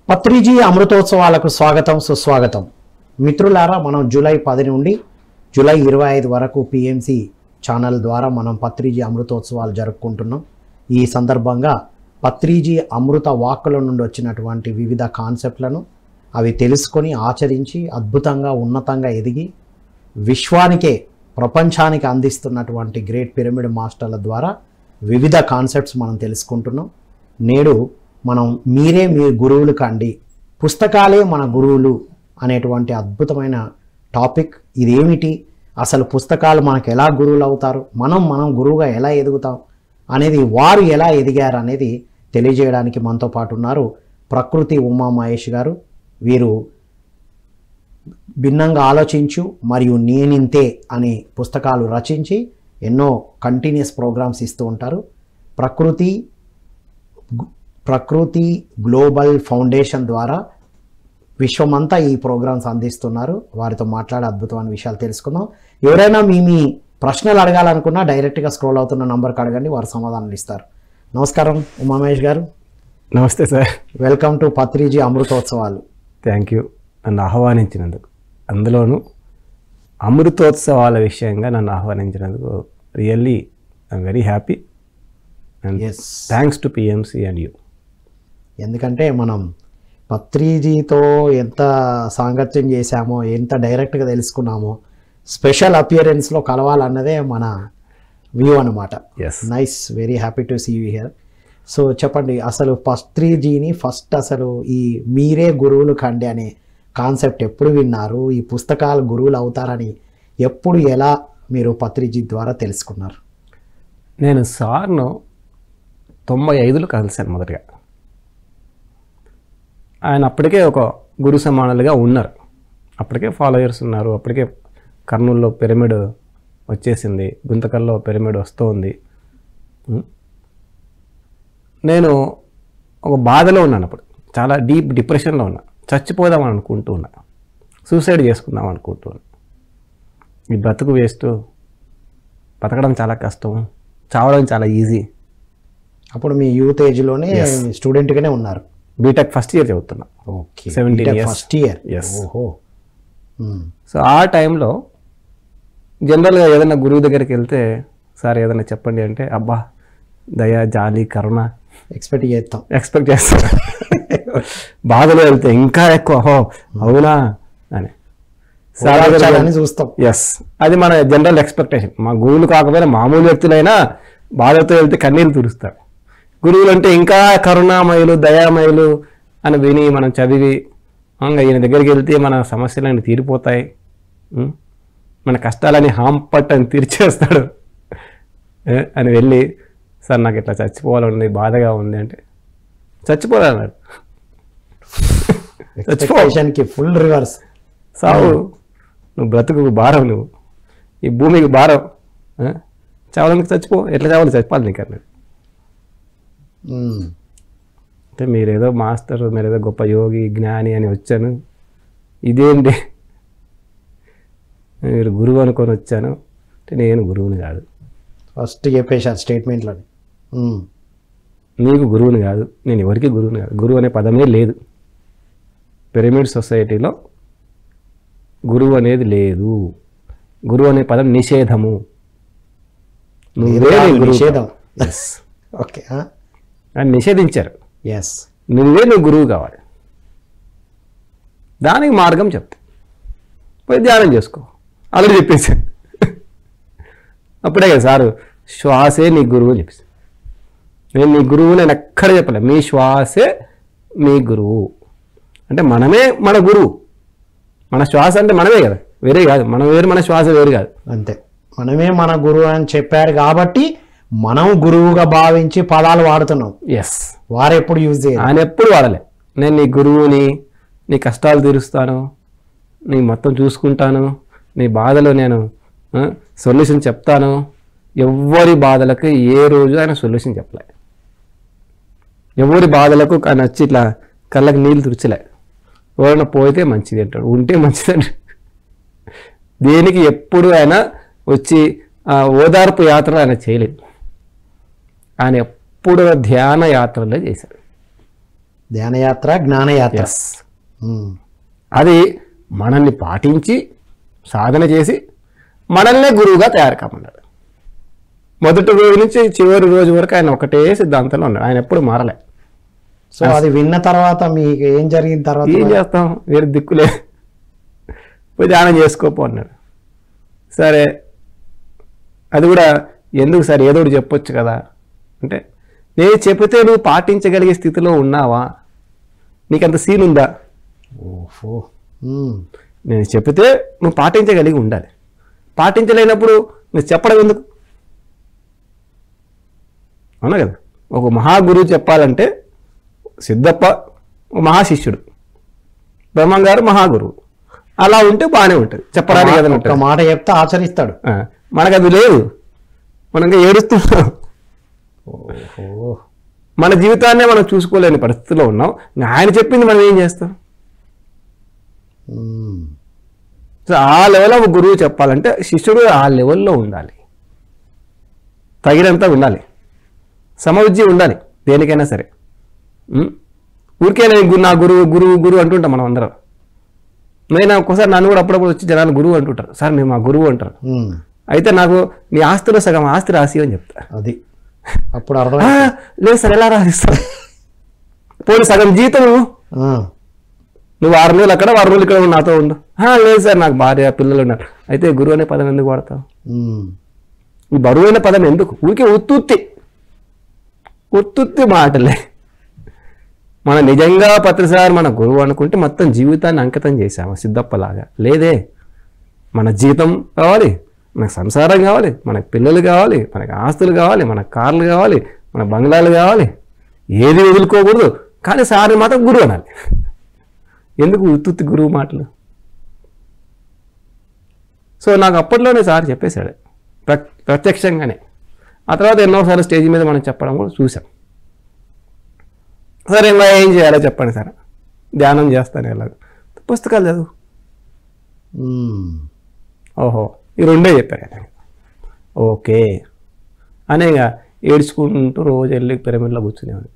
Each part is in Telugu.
పత్రిజీ అమృతోత్సవాలకు స్వాగతం సుస్వాగతం. మిత్రులారా, మనం జూలై 10 నుండి జూలై 25 వరకు పిఎంసి ఛానల్ ద్వారా మనం పత్రిజీ అమృతోత్సవాలు జరుపుకుంటున్నాం. ఈ సందర్భంగా పత్రిజీ అమృత వాక్కుల నుండి వచ్చినటువంటి వివిధ కాన్సెప్ట్లను అవి తెలుసుకొని ఆచరించి అద్భుతంగా ఉన్నతంగా ఎదిగి విశ్వానికే ప్రపంచానికి అందిస్తున్నటువంటి గ్రేట్ పిరమిడ్ మాస్టర్ల ద్వారా వివిధ కాన్సెప్ట్స్ మనం తెలుసుకుంటున్నాం. నేడు మనం మీరే మీ గురువులు కండి, పుస్తకాలే మన గురువులు అనేటువంటి అద్భుతమైన టాపిక్. ఇదేమిటి, అసలు పుస్తకాలు మనకు ఎలా గురువులు అవుతారు, మనం గురువుగా ఎలా ఎదుగుతాం అనేది, వారు ఎలా ఎదిగారు అనేది తెలియజేయడానికి మనతో పాటు ఉన్నారు ప్రకృతి ఉమా మహేష్ గారు. వీరు భిన్నంగా ఆలోచించు మరియు నేనింతే అనే పుస్తకాలు రచించి ఎన్నో కంటిన్యూస్ ప్రోగ్రామ్స్ ఇస్తూ ఉంటారు. ప్రకృతి గ్లోబల్ ఫౌండేషన్ ద్వారా విశ్వమంతా ఈ ప్రోగ్రామ్స్ అందిస్తున్నారు. వారితో మాట్లాడే అద్భుతమైన విషయాలు తెలుసుకుందాం. ఎవరైనా మీ ప్రశ్నలు అడగాలనుకున్నా డైరెక్ట్గా స్క్రోల్ అవుతున్న నంబర్కి అడగండి, వారు సమాధానాలు ఇస్తారు. నమస్కారం ఉమామహేష్ గారు. నమస్తే సార్. వెల్కమ్ టు పత్రిజీ అమృతోత్సవాలు. థ్యాంక్ యూ నన్ను ఆహ్వానించినందుకు, అందులోనూ అమృతోత్సవాల విషయంగా నన్ను ఆహ్వానించినందుకు really I'm very happy and thanks to PMC and you. ఎందుకంటే మనం పత్రిజీతో ఎంత సాంగత్యం చేశామో, ఎంత డైరెక్ట్గా తెలుసుకున్నామో, స్పెషల్ అపియరెన్స్లో కలవాలన్నదే మన వ్యూ అనమాట. Nice, very happy to see you here. So చెప్పండి, అసలు పత్రిజీని ఫస్ట్ అసలు ఈ మీరే గురువులు కండి అనే కాన్సెప్ట్ ఎప్పుడు విన్నారు? ఈ పుస్తకాలు గురువులు అవుతారని ఎప్పుడు, ఎలా మీరు పత్రిజీ ద్వారా తెలుసుకున్నారు? నేను సార్ను 95లో కలిశాను మొదటిగా. ఆయన అప్పటికే ఒక గురు సమానులుగా ఉన్నారు, అప్పటికే ఫాలోయర్స్ ఉన్నారు. అప్పటికే కర్నూలులో పిరమిడ్ వచ్చేసింది, గుంతకల్లో పిరమిడ్ వస్తుంది. నేను ఒక బాధలో ఉన్నాను, అప్పుడు చాలా డీప్ డిప్రెషన్లో ఉన్నా. చచ్చిపోదామని అనుకుంటూ ఉన్నా, సూసైడ్ చేసుకుందాం అనుకుంటూ ఉన్నా. ఈ బ్రతుకు వేస్ట్, బతకడం చాలా కష్టం, చావడం చాలా ఈజీ. అప్పుడు మీ యూత్ ఏజ్లోనే స్టూడెంట్గానే ఉన్నారు? బీటెక్ ఫస్ట్ ఇయర్ చదువుతున్నా. Okay, 17 years. First year. ఓహో. సో ఆ టైంలో జనరల్గా ఏదైనా గురువు దగ్గరికి వెళ్తే, సార్ ఏదైనా చెప్పండి అంటే, అబ్బా దయ జాలి కరుణ ఎక్స్పెక్ట్ చేస్తాను. బాధలో వెళ్తే ఇంకా ఎక్కువ, హో అవునా అని సార్ చూస్తాం. ఎస్, అది మన జనరల్ ఎక్స్పెక్టేషన్. మా గురువులు కాకపోయినా మామూలు వ్యక్తులైనా బాధతో వెళ్తే కన్నీళ్ళు తురుస్తారు. గురువులు అంటే ఇంకా కరుణామయులు దయామయులు అని విని మనం చదివి, ఈయన దగ్గరికి వెళ్తే మన సమస్యలన్నీ తీరిపోతాయి, మన కష్టాలని హాంపట్టని తీర్చేస్తాడు అని వెళ్ళి, సార్ నాకు ఇట్లా చచ్చిపోవాలని బాధగా ఉంది అంటే, చచ్చిపోవాలన్నాడు. చచ్చిపోయానికి ఫుల్ రివర్స్. సావు, నువ్వు బ్రతుకు భారం, నువ్వు ఈ భూమికి భారం, చావడానికి చచ్చిపో, ఎట్లా చావాలి చచ్చిపోవాలి నీకు అన్నాడు. అంటే మీరేదో మాస్టర్, మీరేదో గొప్ప యోగి జ్ఞాని అని వచ్చాను, ఇదేంటి మీరు గురువు అనుకొని వచ్చాను అంటే, నేను గురువుని కాదు. ఫస్ట్ చెప్పేశారు స్టేట్మెంట్లోని, నీకు గురువుని కాదు, నేను ఎవరికి గురువుని కాదు. గురువు అనే పదమే లేదు పిరమిడ్ సొసైటీలో. గురువు అనేది లేదు, గురువు అనే పదం నిషేధము. నిషేధం. ఓకే, అని నిషేధించారు. ఎస్, నువ్వు గురువు కావాలి. దానికి మార్గం చెప్తా, పోయి ధ్యానం చేసుకో ఆల్రెడీ చెప్పేశాను. అప్పుడే కదా సారు శ్వాసే నీ గురువు అని చెప్పేసి. నేను నీ గురువు నేను ఎక్కడ చెప్పలే, మీ శ్వాసే మీ గురువు అంటే మనమే మన గురువు. మన శ్వాస అంటే మనమే కదా, వేరే కాదు. మనం వేరు, మన శ్వాస వేరు కాదు. అంతే, మనమే మన గురువు అని చెప్పారు కాబట్టి మనం గురువుగా భావించి పదాలు వాడుతున్నాం. ఎస్, వారు ఎప్పుడు యూజ్ చేయాలి, ఆయన ఎప్పుడు వాడలే. నేను నీ గురువుని, నీ కష్టాలు తీరుస్తాను, నీ మొత్తం చూసుకుంటాను, నీ బాధలు నేను సొల్యూషన్ చెప్తాను. ఎవరి బాధలకు ఏ రోజు ఆయన సొల్యూషన్ చెప్పలే. ఎవరి బాధలకు ఆయన వచ్చి ఇట్లా కళ్ళకి నీళ్ళు తుడిచలే. ఎవరైనా పోతే మంచిది అంటాడు, ఉంటే మంచిది అంటాడు. దేనికి ఎప్పుడు ఆయన వచ్చి ఓదార్పు యాత్రలు ఆయన చేయలేదు. ఆయన ఎప్పుడు ధ్యాన యాత్రలే చేశాడు. ధ్యానయాత్ర జ్ఞానయాత్ర. ఎస్, అది మనల్ని పాటించి సాధన చేసి మనల్నే గురువుగా తయారు కామన్నాడు. మొదటి రోజు నుంచి చివరి రోజు వరకు ఆయన ఒకటే సిద్ధాంతంలో ఉన్నాడు, ఆయన ఎప్పుడు మారలే. సో అది విన్న తర్వాత మీకు ఏం జరిగిన తర్వాత? ఏం చేస్తాం, వేరే దిక్కులే, పోయి ధ్యానం చేసుకోపో అన్నాడు. సరే, అది కూడా ఎందుకు సార్, ఏదో ఒకటి చెప్పొచ్చు కదా అంటే, నేను చెబితే నువ్వు పాటించగలిగే స్థితిలో ఉన్నావా, నీకంత సీన్ ఉందా? ఓహో. నేను చెబితే నువ్వు పాటించగలిగి ఉండాలి, పాటించలేనప్పుడు నువ్వు చెప్పడం ఎందుకు? అవునా కదా. ఒక మహాగురువు చెప్పాలంటే సిద్ధప్ప మహాశిష్యుడు, బ్రహ్మంగారు మహాగురువు, అలా ఉంటే బాగానే ఉంటుంది, చెప్పడానికి ఏదైనా ఒక మాట చెప్తే ఆచరిస్తాడు. మనకు అది లేదు, మనం ఇంకా ఏడుస్తున్నాం. ఓహో. మన జీవితాన్నే మనం చూసుకోలేని పరిస్థితిలో ఉన్నాం, ఆయన చెప్పింది మనం ఏం చేస్తాం? సో ఆ లెవెల్లో ఒక గురువు చెప్పాలంటే శిష్యుడు ఆ లెవెల్లో ఉండాలి, తగినంత ఉండాలి, సమవిద్య ఉండాలి దేనికైనా సరే. ఊరికే నా గురువు గురువు గురువు అంటుంటాం మనం అందరం. నేను ఒక్కసారి నన్ను కూడా అప్పుడప్పుడు వచ్చి జనాలు గురువు అంటుంటారు, సార్ మేము మా గురువు అంటారు. అయితే నాకు నీ ఆస్తిలో సగం ఆస్తి రాసి అని చెప్తా. అది అప్పుడు అర్థం లేదు సార్, ఎలా రాసిస్తావు? పోనీ సగం జీతం నువ్వు 6 రోజులు అక్కడ 6 రోజులు ఇక్కడ నాతో ఉండు. లేదు సార్, నాకు భార్య పిల్లలు ఉన్నారు. అయితే గురువు అనే పదం ఎందుకు వాడతావు? ఈ బరువైన పదం ఎందుకు? ఊరికే ఉత్తుత్తి మాటలే. మన నిజంగా పత్రిసారి మన గురువు అనుకుంటే మొత్తం జీవితాన్ని అంకితం చేశాము సిద్ధప్పలాగా. లేదే, మన జీతం కావాలి, మనకు సంసారం కావాలి, మనకు పిల్లలు కావాలి, మనకు ఆస్తులు కావాలి, మనకు కార్లు కావాలి, మన బంగ్లాలు కావాలి, ఏది వదులుకోకూడదు. కానీ సార్ని మాత్రం గురువు అనాలి. ఎందుకు ఉత్తుత్తి గురువు మాటలు? సో నాకు అప్పట్లోనే సార్ చెప్పేశాడు ప్రత్యక్షంగానే. ఆ తర్వాత ఎన్నోసార్లు స్టేజ్ మీద మనం చెప్పడం కూడా చూసాం. సరే ఇంకా ఏం చేయాలో చెప్పండి సార్. ధ్యానం చేస్తాను, ఎలాగ పుస్తకాలు చదువు. ఓహో, ఈ రెండే చెప్పారు ఆయన. ఓకే అనేగా ఏడ్చుకుంటూ రోజు వెళ్ళి పిరమిడ్లో కూర్చునేవాడు.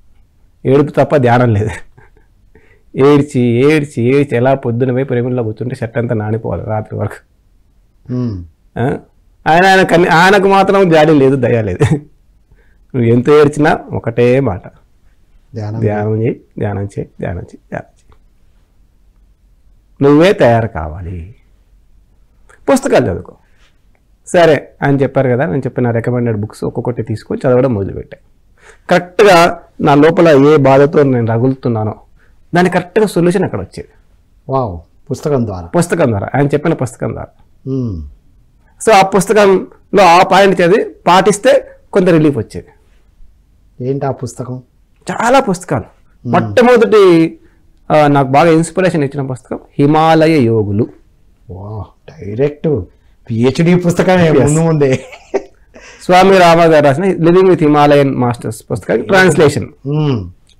ఏడుపు తప్ప ధ్యానం లేదు. ఏడ్చి ఏడ్చి ఏడ్చి ఎలా పొద్దున పోయి పిరమిడ్లో కూర్చుంటే షర్ట్ అంతా నానిపోవాలి రాత్రి వరకు. ఆయనకు మాత్రం జాలి లేదు, దయ లేదు. నువ్వు ఎంత ఏడ్చినా ఒకటే మాట, ధ్యానం చేయి, ధ్యానం చేయి, ధ్యానం చేయి, ధ్యానం చేయి. నువ్వే తయారు కావాలి, పుస్తకాలు చదువుకో. సరే ఆయన చెప్పారు కదా, నేను చెప్పిన రికమెండెడ్ బుక్స్ ఒక్కొక్కటి తీసుకొని చదవడం మొదలుపెట్టాను. కరెక్ట్గా నా లోపల ఏ బాధతో నేను రగులుతున్నానో దానికి కరెక్ట్గా సొల్యూషన్ అక్కడ వచ్చేది. వావ్, పుస్తకం ద్వారా ఆయన చెప్పిన పుస్తకం ద్వారా. సో ఆ పుస్తకంలో ఆ పాయింట్ చదివి పాటిస్తే కొంత రిలీఫ్ వచ్చేది. ఏంటి ఆ పుస్తకం? చాలా పుస్తకాలు. మొట్టమొదటి నాకు బాగా ఇన్స్పిరేషన్ ఇచ్చిన పుస్తకం హిమాలయ యోగులు. డైరెక్ట్ పిహెచ్డి పుస్తకం ముందే స్వామి రామ గారు రాసిన లివింగ్ విత్ హిమాలయన్ మాస్టర్స్ పుస్తకం ట్రాన్స్లేషన్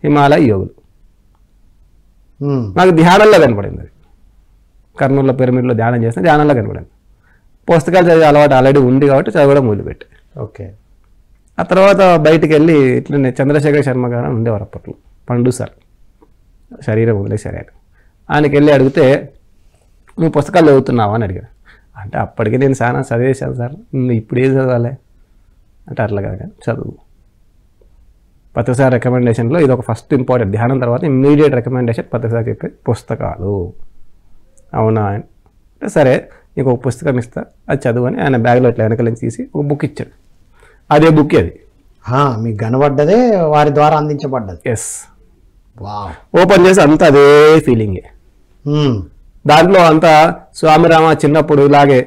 హిమాలయ యోగులు. నాకు ధ్యానంలో కనపడింది. అది కర్నూలులో పిరమిడ్లో ధ్యానం చేస్తే ధ్యానంలో కనపడింది. పుస్తకాలు చదివే అలవాటు ఆల్రెడీ ఉంది కాబట్టి చదవడం మొదలుపెట్టి. ఓకే. ఆ తర్వాత బయటికి వెళ్ళి ఇట్లనే చంద్రశేఖర్ శర్మ గారు ఉండేవారు అప్పట్లో, పండు సార్, శరీరం వదిలేశారు ఆయన. ఆయనకి వెళ్ళి అడిగితే నువ్వు పుస్తకాలు చదువుతున్నావా అని అడిగారు. అంటే అప్పటికే నేను చాలా చదివేశాను సార్, ఇప్పుడు ఏం చదవాలి అంటే అట్లా కాదు కానీ చదువు. పత్రిసారి రికమెండేషన్లో ఇది ఒక ఫస్ట్ ఇంపార్టెంట్. ధ్యానం తర్వాత ఇమ్మీడియట్ రికమెండేషన్ పత్రిసారి చెప్పే పుస్తకాలు. అవునా అంటే సరే నీకు ఒక పుస్తకం ఇస్తా, అది చదువు అని ఆయన బ్యాగ్లో ఇట్లా వెనక నుంచి తీసి ఒక బుక్ ఇచ్చాడు. అదే బుక్ అది మీకు కనబడ్డదే వారి ద్వారా అందించబడ్డది. ఎస్. ఓపెన్ చేసి అంతా అదే ఫీలింగే. దాంట్లో అంతా స్వామిరామ చిన్నప్పుడు ఇలాగే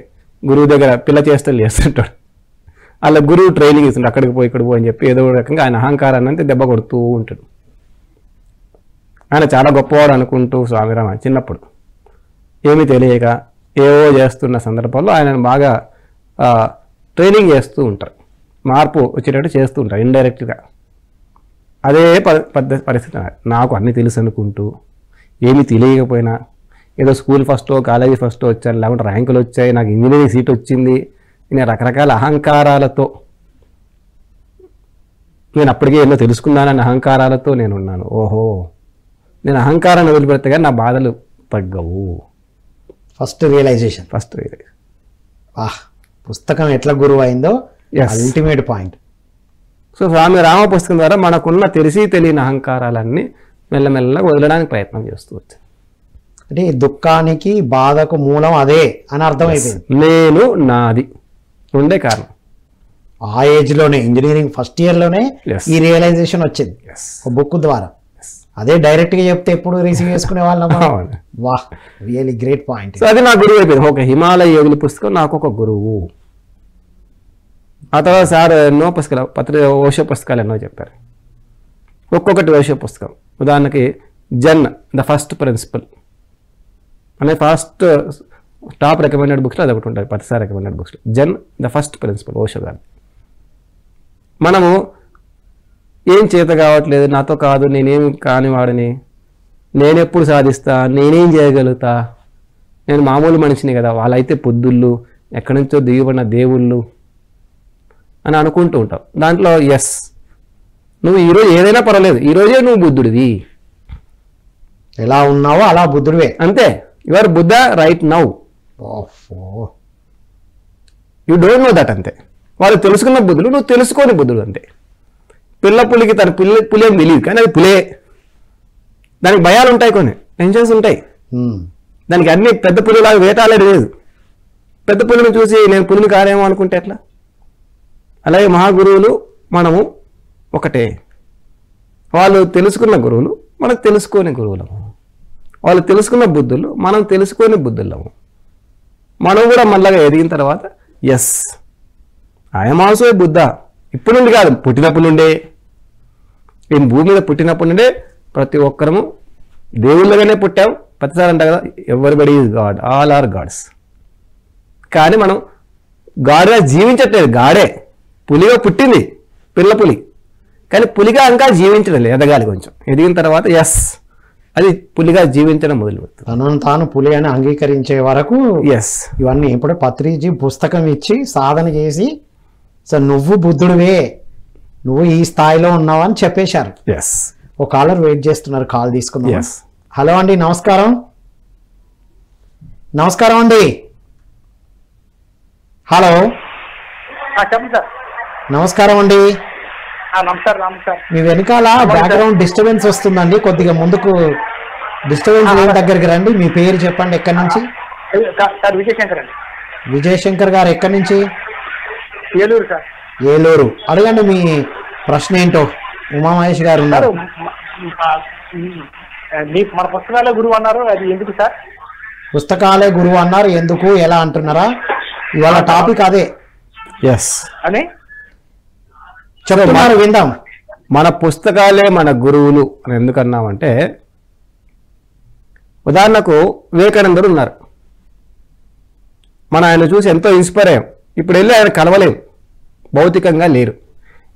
గురువు దగ్గర పిల్ల చేష్టలు చేస్తుంటాడు. అలా గురువు ట్రైనింగ్ ఇస్తుంటాడు, అక్కడికి పోయి ఇక్కడ పోయి అని చెప్పి ఏదో రకంగా ఆయన అహంకారాన్ని అంతే దెబ్బ కొడుతూ ఉంటాడు. ఆయన చాలా గొప్పవాడు అనుకుంటూ స్వామిరామ చిన్నప్పుడు ఏమీ తెలియక ఏవో చేస్తున్న సందర్భంలో ఆయనను బాగా ట్రైనింగ్ చేస్తూ ఉంటారు, మార్పు వచ్చేటట్టు చేస్తూ ఉంటారు ఇండైరెక్ట్గా. అదే పరిస్థితి నాకు అన్నీ తెలుసు అనుకుంటూ ఏమీ తెలియకపోయినా ఏదో స్కూల్ ఫస్టో కాలేజీ ఫస్టో వచ్చాను, లేకుంటే ర్యాంకులు వచ్చాయి, నాకు ఇంజనీరింగ్ సీట్ వచ్చింది, నేను రకరకాల అహంకారాలతో నేను అప్పటికే ఏదో తెలుసుకున్నానని అహంకారాలతో నేను ఉన్నాను. ఓహో నేను అహంకారాన్ని వదిలిపెడితే కానీ నా బాధలు తగ్గవు. First realisation. పుస్తకం ఎట్లా గురువు అయిందో అల్టిమేట్ పాయింట్. సో స్వామి రామ పుస్తకం ద్వారా మనకున్న తెలిసి తెలియని అహంకారాలన్నీ మెల్లమెల్లగా వదలడానికి ప్రయత్నం చేస్తూ వచ్చాను. అంటే దుఃఖానికి బాధకు మూలం అదే అని అర్థమైపోయింది. నేను నాది ఉండే కారణం. ఆ ఏజ్ లోనే ఇంజనీరింగ్ ఫస్ట్ ఇయర్ లోనే ఈ రియలైజేషన్ వచ్చింది బుక్ ద్వారా. అదే డైరెక్ట్ గా చెప్తే ఎప్పుడు రిసీవ్ చేసుకునే వాళ్ళం. వాహ్, రియల్లీ గ్రేట్ పాయింట్. సో అది నా గురువు అయిపోయింది. ఒక హిమాలయ యోగుల పుస్తకం నాకు ఒక గురువు. ఆ తర్వాత సార్ ఎన్నో పుస్తకాలు ఓషో పుస్తకాలు ఎన్నో చెప్పారు. ఒక్కొక్కటి ఓషో పుస్తకం. ఉదాహరణకి జన్ ద ఫస్ట్ ప్రిన్సిపల్ అనే ఫస్ట్ టాప్ రికమెండెడ్ బుక్స్లో అది ఒకటి ఉంటుంది. 10 రికమెండెడ్ బుక్స్లో Zen the first principle Osho గారు. మనము ఏం చేత కావట్లేదు, నాతో కాదు, నేనేం కాని వాడిని, నేనెప్పుడు సాధిస్తా, నేనేం చేయగలుగుతా, నేను మామూలు మనిషిని కదా, వాళ్ళైతే పొద్దుళ్ళు ఎక్కడి నుంచో దిగుబడిన దేవుళ్ళు అని అనుకుంటూ ఉంటావు. దాంట్లో ఎస్, నువ్వు ఈరోజు ఏదైనా పర్వాలేదు, ఈరోజే నువ్వు బుద్ధుడివి, ఎలా ఉన్నావో అలా బుద్ధుడివే, అంతే. Your Buddha right now, you don't know that, అంతే. వాళ్ళు తెలుసుకున్న బుద్ధులు, నువ్వు తెలుసుకోని బుద్ధుడు, అంతే. పులికి తన పులి అని తెలియదు, కానీ అది పులే. దానికి భయాలు ఉంటాయి, కొన్ని టెన్షన్స్ ఉంటాయి. దానికి అన్ని పెద్ద పులిలాగా వేటాడలేదు లేదు. పెద్ద పులిని చూసి నేను పులిని కారేమో అనుకుంటే ఎట్లా? అలాగే మహాగురువులు మనము ఒకటే. వాళ్ళు తెలుసుకున్న గురువులు, మనకు తెలుసుకోని గురువులము. వాళ్ళు తెలుసుకున్న బుద్ధులు, మనం తెలుసుకోని బుద్ధులము. మనం కూడా మళ్ళగా ఎదిగిన తర్వాత yes, I'm also a Buddha. ఇప్పుడు నుండి కాదు, పుట్టినప్పటి నుండే, ఈ భూమి మీద పుట్టినప్పటి నుండే ప్రతి ఒక్కరము దేవుళ్ళగానే పుట్టాం. ప్రతిసారి అంట కదా, everybody is God, all are gods. కానీ మనం గాడ్గా జీవించట్లేదు. గాడే పులిగా పుట్టింది, పిల్ల పులి, కానీ పులిగా ఇంకా జీవించడం లేదు. ఎదగాలి కొంచెం, ఎదిగిన తర్వాత ఎస్, అది పులిగా జీవించడం మొదలుపెడుతుంది. తనను తాను పులి అని అంగీకరించే వరకు ఎస్. ఇవన్నీ ఇప్పుడు పత్రిజీ పుస్తకం ఇచ్చి సాధన చేసి, సో నువ్వు బుద్ధుడివే, నువ్వు ఈ స్థాయిలో ఉన్నావు అని చెప్పేశారు. ఎస్. ఒక కాలర్ వెయిట్ చేస్తున్నారు, కాల్ తీసుకుందాం. ఎస్. హలో అండి, నమస్కారం. నమస్కారం అండి. హలో, చెప్పండి సార్. నమస్కారం అండి. నమస్కారం సార్. మీ వెనకాల బ్యాక్గ్రౌండ్ డిస్టర్బెన్స్ వస్తుందండి, కొద్దిగా ముందుకు డిస్టర్బెన్స్ లేని దగ్గరికి రండి. మీ పేరు చెప్పండి, ఎక్కడి నుంచి? సార్ విజయశంకర్ అండి. విజయశంకర్ గారు ఎక్కడి నుంచి? ఏలూరు సార్. ఏలూరు. అడగండి మీ ప్రశ్న ఏంటో. ఉమామహేష్ గారు ఉన్నారు. మన పుస్తకాలే గురువు అన్నారు, అది ఎందుకు సార్? పుస్తకాలే గురువు అన్నారు, ఎందుకు, ఎలా అంటున్నారా? ఇవాళ టాపిక్ అదే. ఎస్ అని చెప్తున్నారు, విందాం. మన పుస్తకాలే మన గురువులు అని ఎందుకన్నామంటే, ఉదాహరణకు వివేకానందుడు ఉన్నారు. మనం ఆయన చూసి ఎంతో ఇన్స్పైర్ అయ్యాం. ఇప్పుడు వెళ్ళి ఆయన కలవలేము, భౌతికంగా లేరు,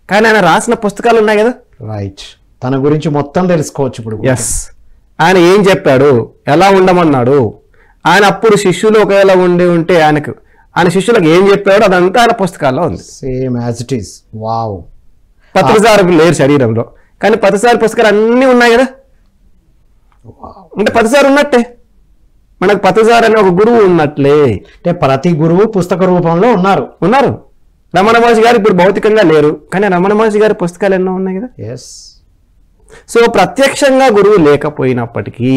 కానీ ఆయన రాసిన పుస్తకాలు ఉన్నాయి కదా. రైట్, తన గురించి మొత్తం తెలుసుకోవచ్చు ఇప్పుడు. ఎస్. ఆయన ఏం చెప్పాడు, ఎలా ఉండమన్నాడు, ఆయన అప్పుడు శిష్యులు ఒకవేళ ఉంటే ఆయన శిష్యులకు ఏం చెప్పాడు, అదంతా ఆయన పుస్తకాల్లో ఉంది. Same as it is. Wow. పత్రిసారి లేరు శరీరంలో, కానీ పత్రిసారి పుస్తకాలు అన్నీ ఉన్నాయి కదా. అంటే పత్రిసారి ఉన్నట్టే, మనకు పత్రిసారి అనే ఒక గురువు ఉన్నట్లే. అంటే ప్రతి గురువు పుస్తక రూపంలో ఉన్నారు. రమణ మహర్షి గారు ఇప్పుడు భౌతికంగా లేరు, కానీ రమణ మహర్షి గారి పుస్తకాలు ఎన్నో ఉన్నాయి కదా. ఎస్. సో ప్రత్యక్షంగా గురువు లేకపోయినప్పటికీ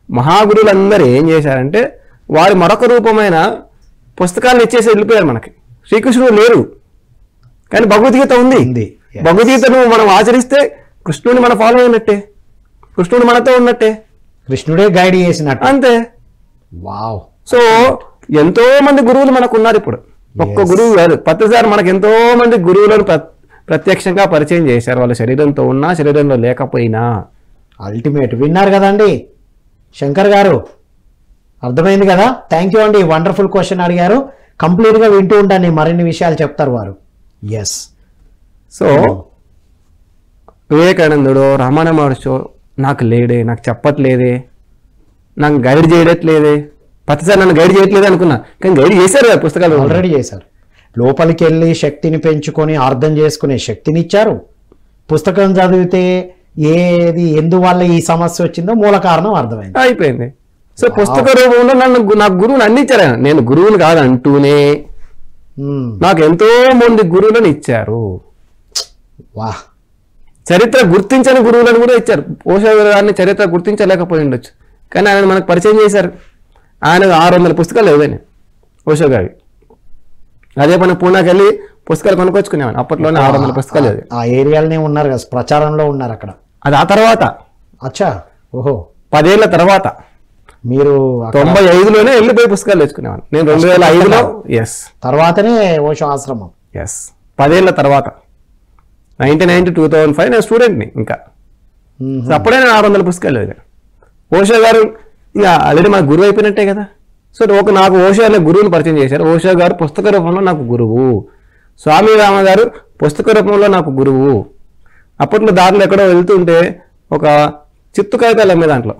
మహాగురువులందరూ ఏం చేశారంటే, వారి మరొక రూపమైన పుస్తకాలను ఇచ్చేసి వెళ్ళిపోయారు. మనకి శ్రీకృష్ణుడు లేరు, కానీ భగవద్గీత ఉంది. భగవద్గీతను మనం ఆచరిస్తే కృష్ణుడిని మనం ఫాలో అయినట్టే, కృష్ణుడు మనతో ఉన్నట్టే, కృష్ణుడే గైడ్ చేసినట్టు, అంతే. వావ్. సో ఎంతో మంది గురువులు మనకు ఉన్నారు ఇప్పుడు, ఒక్క గురువు కాదు. పత్రిసారి మనకు ఎంతో మంది గురువులను ప్రత్యక్షంగా పరిచయం చేశారు, వాళ్ళ శరీరంతో ఉన్నా శరీరంలో లేకపోయినా. అల్టిమేట్. విన్నారు కదండి శంకర్ గారు, అర్థమైంది కదా. థ్యాంక్ యూ అండి, వండర్ఫుల్ క్వశ్చన్ అడిగారు. కంప్లీట్గా వింటూ ఉంటాను, మరిన్ని విషయాలు చెప్తారు వారు. ఎస్. సో వివేకానందుడు, రమణ మహర్షి నాకు లేడే, నాకు చెప్పట్లేదే, నాకు గైడ్ చేయట్లేదే, ప్రతిసారి నన్ను గైడ్ చేయట్లేదు అనుకున్నా, కానీ గైడ్ చేశారు కదా పుస్తకాలు, ఆల్రెడీ చేశారు. లోపలికి వెళ్ళి శక్తిని పెంచుకొని అర్థం చేసుకునే శక్తిని ఇచ్చారు. పుస్తకం చదివితే ఏది ఎందువల్ల ఈ సమస్య వచ్చిందో మూల కారణం అర్థమైంది. అయిపోయింది. సో పుస్తక రూపంలో నాకు గురువుని అందించారు ఆయన. నేను గురువుని కాదు అంటూనే నాకు ఎంతో మంది గురువులను ఇచ్చారు. వా, చరిత్ర గుర్తించని గురువులను కూడా ఇచ్చారు. ఓషో గారిని చరిత్ర గుర్తించలేకపోయి ఉండొచ్చు, కానీ ఆయన మనకు పరిచయం చేశారు. ఆయన 600 పుస్తకాలు చదివాను ఓషో గారి. అదే పని పూనాకి వెళ్ళి పుస్తకాలు కొనుక్కొచ్చుకునేవాడిని. అప్పట్లోనే 600 పుస్తకాలు చదివి. ఆ ఏరియాలోనే ఉన్నారు కదా, ప్రచారంలో ఉన్నారు అక్కడ. అది ఆ తర్వాత అచ్చా, ఓహో, 10 ఏళ్ల తర్వాత మీరు 95లోనే వెళ్ళిపోయి పుస్తకాలు తెచ్చుకునేవాడిని. నేను 2005లో తర్వాతనే ఓషో ఆశ్రమం. 10 ఏళ్ల తర్వాత 1990 2005 నేను స్టూడెంట్ని ఇంకా. సో అప్పుడే నేను 600 పుస్తకాలు చదివాను. ఓషో గారు ఇంకా ఆల్రెడీ మాకు గురువు అయిపోయినట్టే కదా. సో నాకు ఓషో అనే గురువుని పరిచయం చేశారు. ఓషో గారు పుస్తక రూపంలో నాకు గురువు, స్వామి రామ గారు పుస్తక రూపంలో నాకు గురువు. అప్పట్లో దారిలో ఎక్కడో వెళ్తుంటే ఒక చిత్తు కాగితాలు అమ్మే దాంట్లో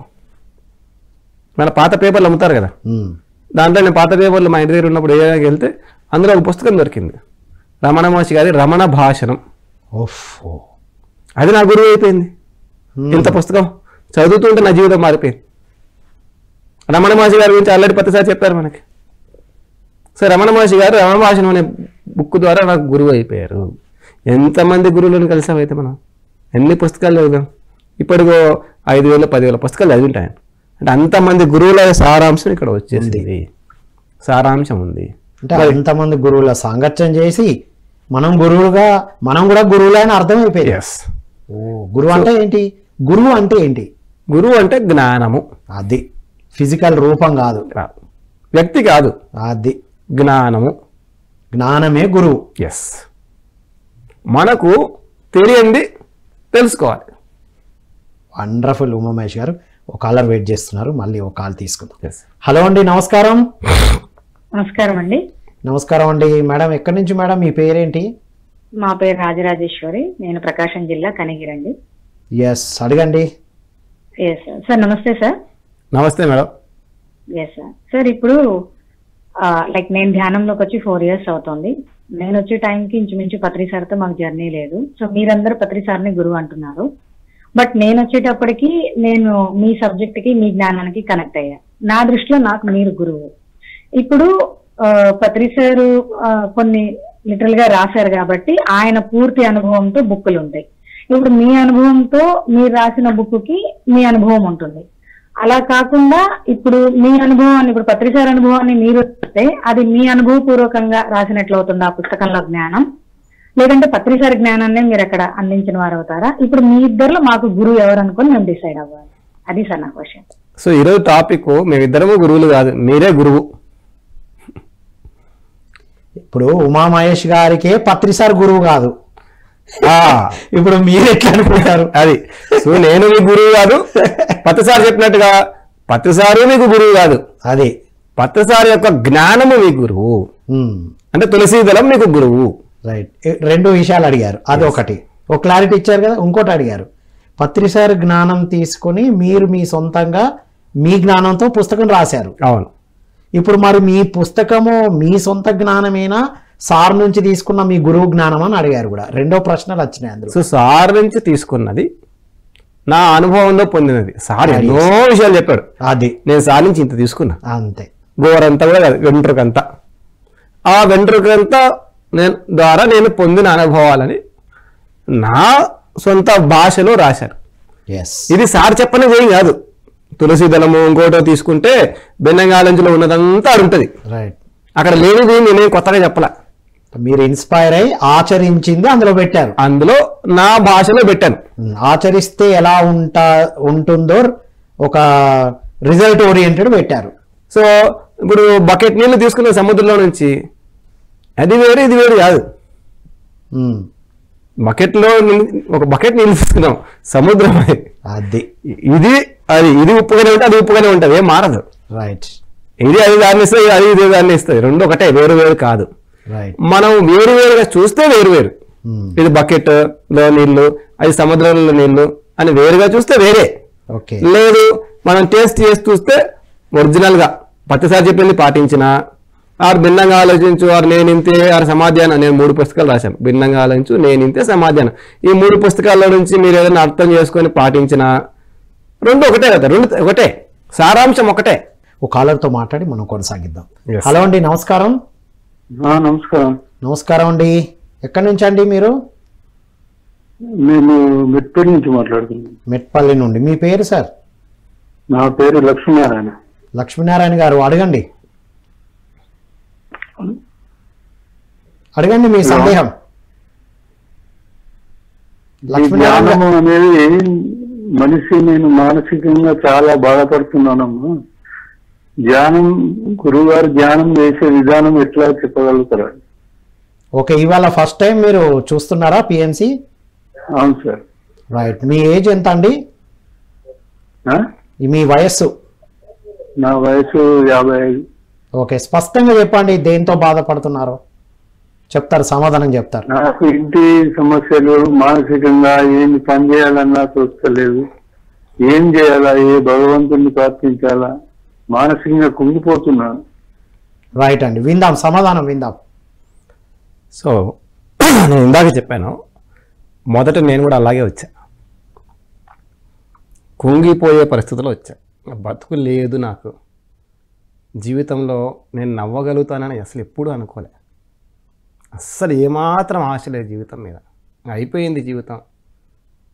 మన పాత పేపర్లు అమ్ముతారు కదా, దాంట్లో నేను పాత పేపర్లు మా ఇంటి దగ్గర ఉన్నప్పుడు ఏదైనా వెళ్తే అందులో ఒక పుస్తకం దొరికింది, రమణ మహర్షి గారి రమణ భాషణం. అది నా గురువు అయిపోయింది. ఇంత పుస్తకం చదువుతుంటే నా జీవితం మారిపోయింది. రమణ మహర్షి గారి గురించి ఆల్రెడీ ప్రతిసారి చెప్పారు మనకి. సో రమణ మహర్షి గారు రమణ భాషణం అనే బుక్ ద్వారా నాకు గురువు అయిపోయారు. ఎంతమంది గురువులను కలిసామైతే మనం, ఎన్ని పుస్తకాలు చదివాం. ఇప్పటికో 5,000 10,000 పుస్తకాలు చదివింటాను. అంటే అంతమంది గురువుల సారాంశం ఇక్కడ వచ్చేసింది. సారాంశం ఉంది. అంటే అంతమంది గురువుల సాంగత్యం చేసి మనం కూడా గురువులే అని అర్థమైపోయింది. గురువు అంటే ఏంటి? గురువు అంటే ఏంటి? గురువు అంటే జ్ఞానము. అది ఫిజికల్ రూపం కాదు, వ్యక్తి కాదు, అది జ్ఞానము. జ్ఞానమే గురువు. మనకు తెలియంది తెలుసుకోవాలి. వండర్ఫుల్. ఉమామహేష్ గారు ఒక కాలర్ వెయిట్ చేస్తున్నారు, మళ్ళీ ఒక కాల్ తీసుకుందాం. హలో అండి, నమస్కారం. నమస్కారం అండి. నమస్కారం అండి మేడం. ఎక్కడి నుంచి మేడం? మీ పేరేంటి? మా పేరు రాజరాజేశ్వరి, నేను ప్రకాశం జిల్లా కనిగిరి అండి. ఎస్, అడగండి. Yes sir. నమస్తే సార్. నమస్తే మేడం. Yes sir. సార్ ఇప్పుడు లైక్ నేను ధ్యానంలోకి వచ్చి 4 years అవుతుంది. నేను వచ్చే టైంకి ఇంచుమించు పత్రి సార్తో మాకు జర్నీ లేదు. సో మీరందరూ పత్రి సార్ని గురువు అంటున్నారు, బట్ నేను వచ్చేటప్పటికి నేను మీ సబ్జెక్ట్ కి మీ జ్ఞానానికి కనెక్ట్ అయ్యా. నా దృష్టిలో నాకు మీరు గురువు. ఇప్పుడు పత్రి సారు కొన్ని లిటరల్ గా రాశారు కాబట్టి ఆయన పూర్తి అనుభవంతో బుక్కులు ఉంటాయి. ఇప్పుడు మీ అనుభవంతో మీరు రాసిన బుక్కి మీ అనుభవం ఉంటుంది. అలా కాకుండా ఇప్పుడు మీ అనుభవాన్ని, ఇప్పుడు పత్రి సార్ అనుభవాన్ని మీరు వస్తే అది మీ అనుభవపూర్వకంగా రాసినట్లు అవుతుంది ఆ పుస్తకంలో జ్ఞానం, లేదంటే పత్రి సార్ జ్ఞానాన్ని మీరు అక్కడ అందించిన వారు అవుతారా? ఇప్పుడు మీ ఇద్దరిలో మాకు గురువు ఎవరు అనుకుని మేము డిసైడ్ అవ్వాలి. అది సార్ నా క్వశ్చన్. సో ఈరోజు టాపిక్ మేమిద్దరము గురువులు కాదు, మీరే గురువు. ఇప్పుడు ఉమామహేష్ గారికే పత్రి సార్ గురువు కాదు, ఇప్పుడు మీరు ఎట్లా అనుకుంటారు? అది సో నేను మీ గురువు కాదు, పత్రిసారి చెప్పినట్టుగా పత్రిసారి మీకు గురువు కాదు, అది పత్రిసారి యొక్క జ్ఞానము మీ గురువు. అంటే తులసీదళం మీకు గురువు. రైట్. 2 విషయాలు అడిగారు, అది ఒకటి. ఒక క్లారిటీ ఇచ్చారు కదా. ఇంకోటి అడిగారు, పత్రిసారి జ్ఞానం తీసుకొని మీరు మీ సొంతంగా మీ జ్ఞానంతో పుస్తకం రాశారు. అవును. ఇప్పుడు మరి మీ పుస్తకము మీ సొంత జ్ఞానమేనా, సార్ నుంచి తీసుకున్న మీ గురువు జ్ఞానం అని అడిగారు కూడా. 2 ప్రశ్నలు వచ్చినాయి అందులో. సో సార్ నుంచి తీసుకున్నది నా అనుభవంలో పొందినది. సార్ ఎన్నో విషయాలు చెప్పాడు, అది నేను సార్ నుంచి ఇంత తీసుకున్నా. అంతే. గోరంతా కూడా కాదు, వెంట్రుకంతా. ఆ వెంట్రుకంతా ద్వారా నేను పొందిన అనుభవాలని నా సొంత భాషలో రాశాను. ఇది సార్ చెప్పనిది ఏం కాదు. తులసి దళము ఇంకోటో తీసుకుంటే బెన్నంగాలంచులో ఉన్నదంతా ఉంటుంది. అక్కడ లేనిది నేనేం కొత్తగా చెప్పలా. మీరు ఇన్స్పైర్ అయ్యి ఆచరించింది అందులో పెట్టారు, అందులో నా భాషలో పెట్టాను. ఆచరిస్తే ఎలా ఉంటుందో ఒక రిజల్ట్ ఓరియంటెడ్ పెట్టారు. సో ఇప్పుడు బకెట్ నీళ్లు తీసుకున్న సముద్రంలో నుంచి అది వేరు ఇది వేరు కాదు. బకెట్లో ఒక బకెట్ నీళ్ళు తీసుకున్నాం, సముద్రం అది ఇది అది ఇది ఉప్పుగానే ఉంటుంది, అది ఉప్పుగానే ఉంటుంది, ఏం మారదు. రైట్. ఇది అది దాన్ని ఇస్తుంది, అది ఇది దాన్ని ఇస్తుంది, 2 ఒకటే, వేరు వేరు కాదు. మనం వేరు వేరుగా చూస్తే వేరు వేరు. ఇది బకెట్ లో నీళ్లు, అది సముద్రంలో నీళ్లు అని వేరుగా చూస్తే వేరే. లేదు మనం టేస్ట్ చేసి చూస్తే ఒరిజినల్ గా ప్రతిసారి చెప్పింది పాటించిన ఆరు భిన్నంగా ఆలోచించు, ఆరు నేను ఇంతే, ఆరు సమాధానం. నేను 3 పుస్తకాలు రాశాను. భిన్నంగా ఆలోచించు, నేను ఇంతే, సమాధానం. ఈ 3 పుస్తకాల్లో నుంచి మీరు ఏదైనా అర్థం చేసుకొని పాటించిన రెండు ఒకటే కదా, రెండు ఒకటే, సారాంశం ఒకటే. ఒక కాలర్తో మాట్లాడి మనం కొనసాగిద్దాం. Yes. హలో అండి, నమస్కారం. నమస్కారం. నమస్కారం అండి. ఎక్కడి నుంచి అండి మీరు? నేను మెట్పల్లి నుంచి మాట్లాడుతున్నాను. మెట్పల్లి నుండి. మీ పేరు సార్? నా పేరు లక్ష్మీనారాయణ. లక్ష్మీనారాయణ గారు, అడగండి అడగండి మీ సందేహం. లక్ష్మీనారాయణ ధ్యానము అనేది మనిషి, నేను మానసికంగా చాలా బాధపడుతున్నానమ్మా. ధ్యానం, గురువుగారు ధ్యానం చేసే విధానం ఎట్లా చెప్పగలుగుతారా? ఓకే, ఇవాళ ఫస్ట్ టైం మీరు చూస్తున్నారా పిఎంసి? అవును సార్. రైట్. మీ ఏజ్ ఎంత అండి? ఆ? మీ వయస్సు? నా వయసు 55. ఓకే, స్పష్టంగా చెప్పండి, దేంతో బాధపడుతున్నారో చెప్తారు, సమాధానం చెప్తారు. నాకు ఇంటి సమస్యలు, మానసికంగా ఏం పని చేయాలన్నా చూస్తలేదు. ఏం చేయాలా, ఏ భగవంతుని ప్రార్థించాలా, మానసికంగా కుంగిపోతున్నాను. రైట్ అండి, విందాం, సమాధానం విందాం. సో నేను ఇందాక చెప్పాను, మొదట నేను కూడా అలాగే వచ్చా, కుంగిపోయే పరిస్థితిలో వచ్చా. బతుకు లేదు నాకు, జీవితంలో నేను నవ్వగలుగుతానని అసలు ఎప్పుడూ అనుకోలే. అస్సలు ఏమాత్రం ఆశ లేదు జీవితం మీద. అయిపోయింది జీవితం,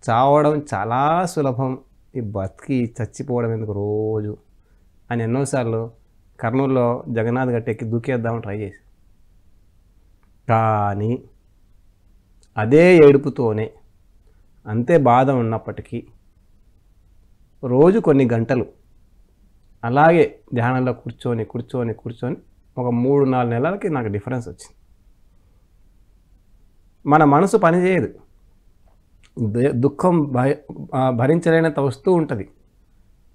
చావడం చాలా సులభం, ఈ బతికి చచ్చిపోవడం ఎందుకు రోజు అని ఎన్నోసార్లు కర్నూలులో జగన్నాథ్ గట్టెక్కి దూకేద్దామని ట్రై చేసి, కానీ అదే ఏడుపుతోనే, అంతే బాధ ఉన్నప్పటికీ రోజు కొన్ని గంటలు అలాగే ధ్యానంలో కూర్చొని ఒక 3-4 నెలలకి నాకు డిఫరెన్స్ వచ్చింది. మన మనసు పనిచేయదు, దుఃఖం భరించలేనంత వస్తూ ఉంటుంది,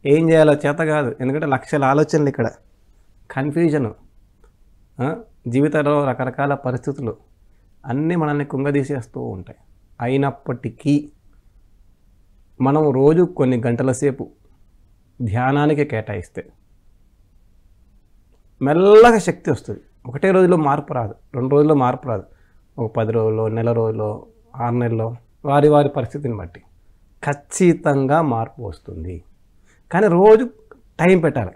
ఏం చేయాలో చేత కాదు. ఎందుకంటే లక్షల ఆలోచనలు ఇక్కడ, కన్ఫ్యూజను, జీవితంలో రకరకాల పరిస్థితులు అన్నీ మనల్ని కుంగదీసేస్తూ ఉంటాయి. అయినప్పటికీ మనం రోజు కొన్ని గంటల సేపు ధ్యానానికి కేటాయిస్తే మెల్లగా శక్తి వస్తుంది. ఒకటే రోజులో మార్పు రాదు, 2 రోజుల్లో మార్పు రాదు, ఒక 10 రోజుల్లో, నెల రోజుల్లో, 6 నెలల్లో, వారి పరిస్థితిని బట్టి ఖచ్చితంగా మార్పు వస్తుంది. కానీ రోజు టైం పెట్టాలి,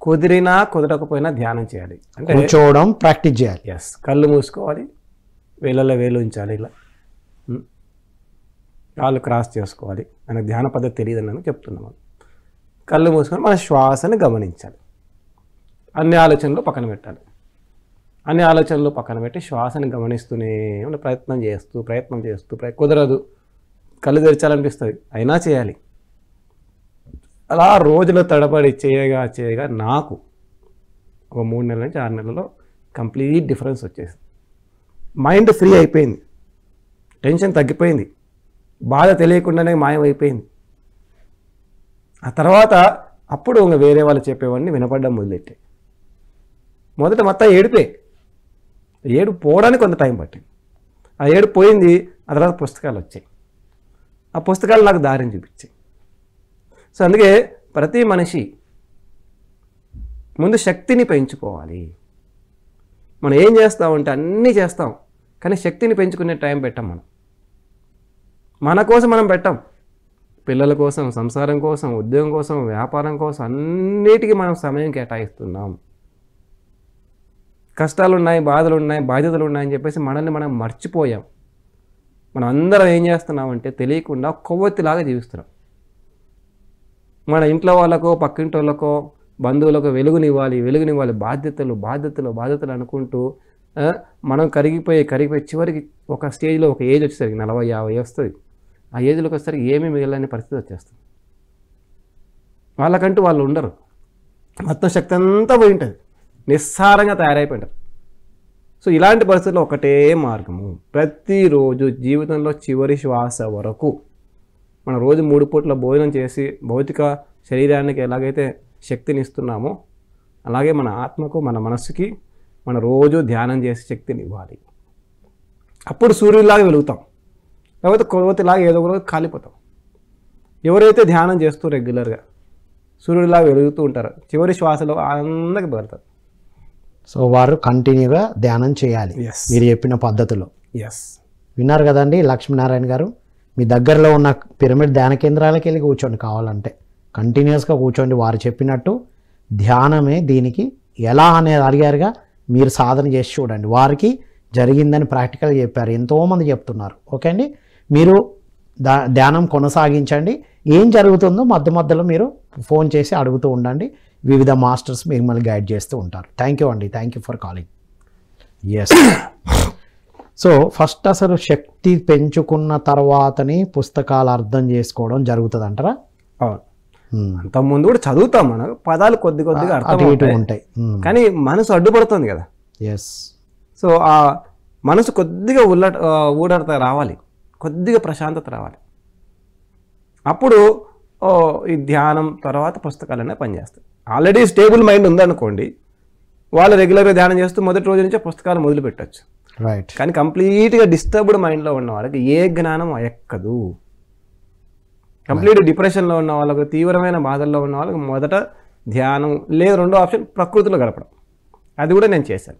కుదిరినా కుదరకపోయినా ధ్యానం చేయాలి. అంటే కూర్చోవడం ప్రాక్టీస్ చేయాలి. ఎస్, కళ్ళు మూసుకోవాలి, వేలలో వేలు ఉంచాలి, ఇలా కాళ్ళు క్రాస్ చేసుకోవాలి. మనకు ధ్యాన పద్ధతి తెలియదని నేను చెప్తున్నాను. కళ్ళు మూసుకొని మన శ్వాసని గమనించాలి, అన్ని ఆలోచనలు పక్కన పెట్టాలి. అన్ని ఆలోచనలు పక్కన పెట్టి శ్వాసని గమనిస్తూనే ప్రయత్నం చేస్తూ కుదరదు, కళ్ళు తెరచాలనిపిస్తుంది, అయినా చేయాలి. అలా రోజుల తడబడి చేయగా నాకు ఒక 3 నెలల నుంచి 6 నెలల్లో కంప్లీట్ డిఫరెన్స్ వచ్చేసింది. మైండ్ ఫ్రీ అయిపోయింది, టెన్షన్ తగ్గిపోయింది, బాధ తెలియకుండానే మాయమైపోయింది. ఆ తర్వాత అప్పుడు ఇంకా వేరే వాళ్ళు చెప్పేవాడిని వినపడడం మొదలెట్టే. మొదట మొత్తం ఏడుపు పోవడానికి కొంత టైం పట్టింది. ఆ ఏడుపు పోయింది. ఆ తర్వాత పుస్తకాలు వచ్చాయి, ఆ పుస్తకాలు నాకు దారిని చూపించాయి. సో అందుకే ప్రతి మనిషి ముందు శక్తిని పెంచుకోవాలి. మనం ఏం చేస్తామంటే అన్నీ చేస్తాం, కానీ శక్తిని పెంచుకునే టైం పెట్టాం. మన కోసం మనం పెట్టాం, పిల్లల కోసం, సంసారం కోసం, ఉద్యోగం కోసం, వ్యాపారం కోసం, అన్నిటికీ మనం సమయం కేటాయిస్తున్నాం. కష్టాలు ఉన్నాయి, బాధలు ఉన్నాయి, బాధ్యతలు ఉన్నాయని చెప్పేసి మనల్ని మనం మర్చిపోయాం. మనం అందరం ఏం చేస్తున్నామంటే తెలియకుండా కొవ్వొత్తిలాగా జీవిస్తున్నాం. మన ఇంట్లో వాళ్ళకో, పక్కింటి వాళ్ళకో, బంధువులకు వెలుగునివ్వాలి, బాధ్యతలు అనుకుంటూ మనం కరిగిపోయి చివరికి ఒక స్టేజ్లో ఒక ఏజ్ వచ్చేసరికి 40-50 వస్తుంది. ఆ ఏజ్లోకి వచ్చేసరికి ఏమీ మిగలని పరిస్థితి వచ్చేస్తుంది. వాళ్ళకంటూ వాళ్ళు ఉండరు, మొత్తం శక్తి అంతా పోయి ఉంటుంది, నిస్సారంగా తయారైపోయింటారు. సో ఇలాంటి పరిస్థితుల్లో ఒకటే మార్గము, ప్రతిరోజు జీవితంలో చివరి శ్వాస వరకు మనం రోజు 3 పూట్ల భోజనం చేసి భౌతిక శరీరానికి ఎలాగైతే శక్తిని ఇస్తున్నామో, అలాగే మన ఆత్మకు, మన మనస్సుకి మన రోజు ధ్యానం చేసి శక్తిని ఇవ్వాలి. అప్పుడు సూర్యుడిలాగా వెలుగుతాం, లేకపోతే కొవ్వొత్తిలాగా ఏదో ఒక రోజు కాలిపోతాం. ఎవరైతే ధ్యానం చేస్తూ రెగ్యులర్గా సూర్యుడిలాగా వెలుగుతూ ఉంటారో చివరి శ్వాసలో ఆనందంగా పెడతారు. సో వారు కంటిన్యూగా ధ్యానం చేయాలి Yes. మీరు చెప్పిన పద్ధతిలో. ఎస్. విన్నారు కదండి లక్ష్మీనారాయణ గారు, మీ దగ్గరలో ఉన్న పిరమిడ్ ధ్యాన కేంద్రాలకు వెళ్ళి కూర్చోండి, కావాలంటే కంటిన్యూస్గా కూర్చోండి. వారు చెప్పినట్టు ధ్యానమే దీనికి ఎలా అనేది అడిగారుగా, మీరు సాధన చేసి చూడండి. వారికి జరిగిందని ప్రాక్టికల్గా చెప్పారు, ఎంతోమంది చెప్తున్నారు. ఓకే అండి, మీరు ధ్యానం కొనసాగించండి. ఏం జరుగుతుందో మధ్య మధ్యలో మీరు ఫోన్ చేసి అడుగుతూ ఉండండి. వివిధ మాస్టర్స్ మిమ్మల్ని గైడ్ చేస్తూ ఉంటారు. థ్యాంక్ యూ అండి, thank you for calling. Yes. So first అసలు శక్తి పెంచుకున్న తర్వాతని పుస్తకాలు అర్థం చేసుకోవడం జరుగుతుంది అంటారా? అవును. అంతకుముందు కూడా చదువుతాం, మనం పదాలు కొద్ది కొద్దిగా అటు ఇటు అర్థం ఉంటాయి. కానీ మనసు అడ్డుపడుతుంది కదా. ఎస్. సో ఆ మనసు కొద్దిగా ఊడత రావాలి, కొద్దిగా ప్రశాంతత రావాలి. అప్పుడు ఈ ధ్యానం తర్వాత పుస్తకాలు అనేవి పనిచేస్తాయి. ఆల్రెడీ స్టేబుల్ మైండ్ ఉందనుకోండి, వాళ్ళు రెగ్యులర్గా ధ్యానం చేస్తూ మొదటి రోజు నుంచే పుస్తకాలు మొదలు పెట్టచ్చు. రైట్. కానీ కంప్లీట్గా డిస్టర్బ్డ్ మైండ్లో ఉన్న వాళ్ళకి ఏ జ్ఞానం ఎక్కదు. కంప్లీట్ డిప్రెషన్లో ఉన్న వాళ్ళకు, తీవ్రమైన బాధల్లో ఉన్న వాళ్ళకి మొదట ధ్యానం, లేదు రెండో ఆప్షన్ ప్రకృతిలో గడపడం. అది కూడా నేను చేశాను.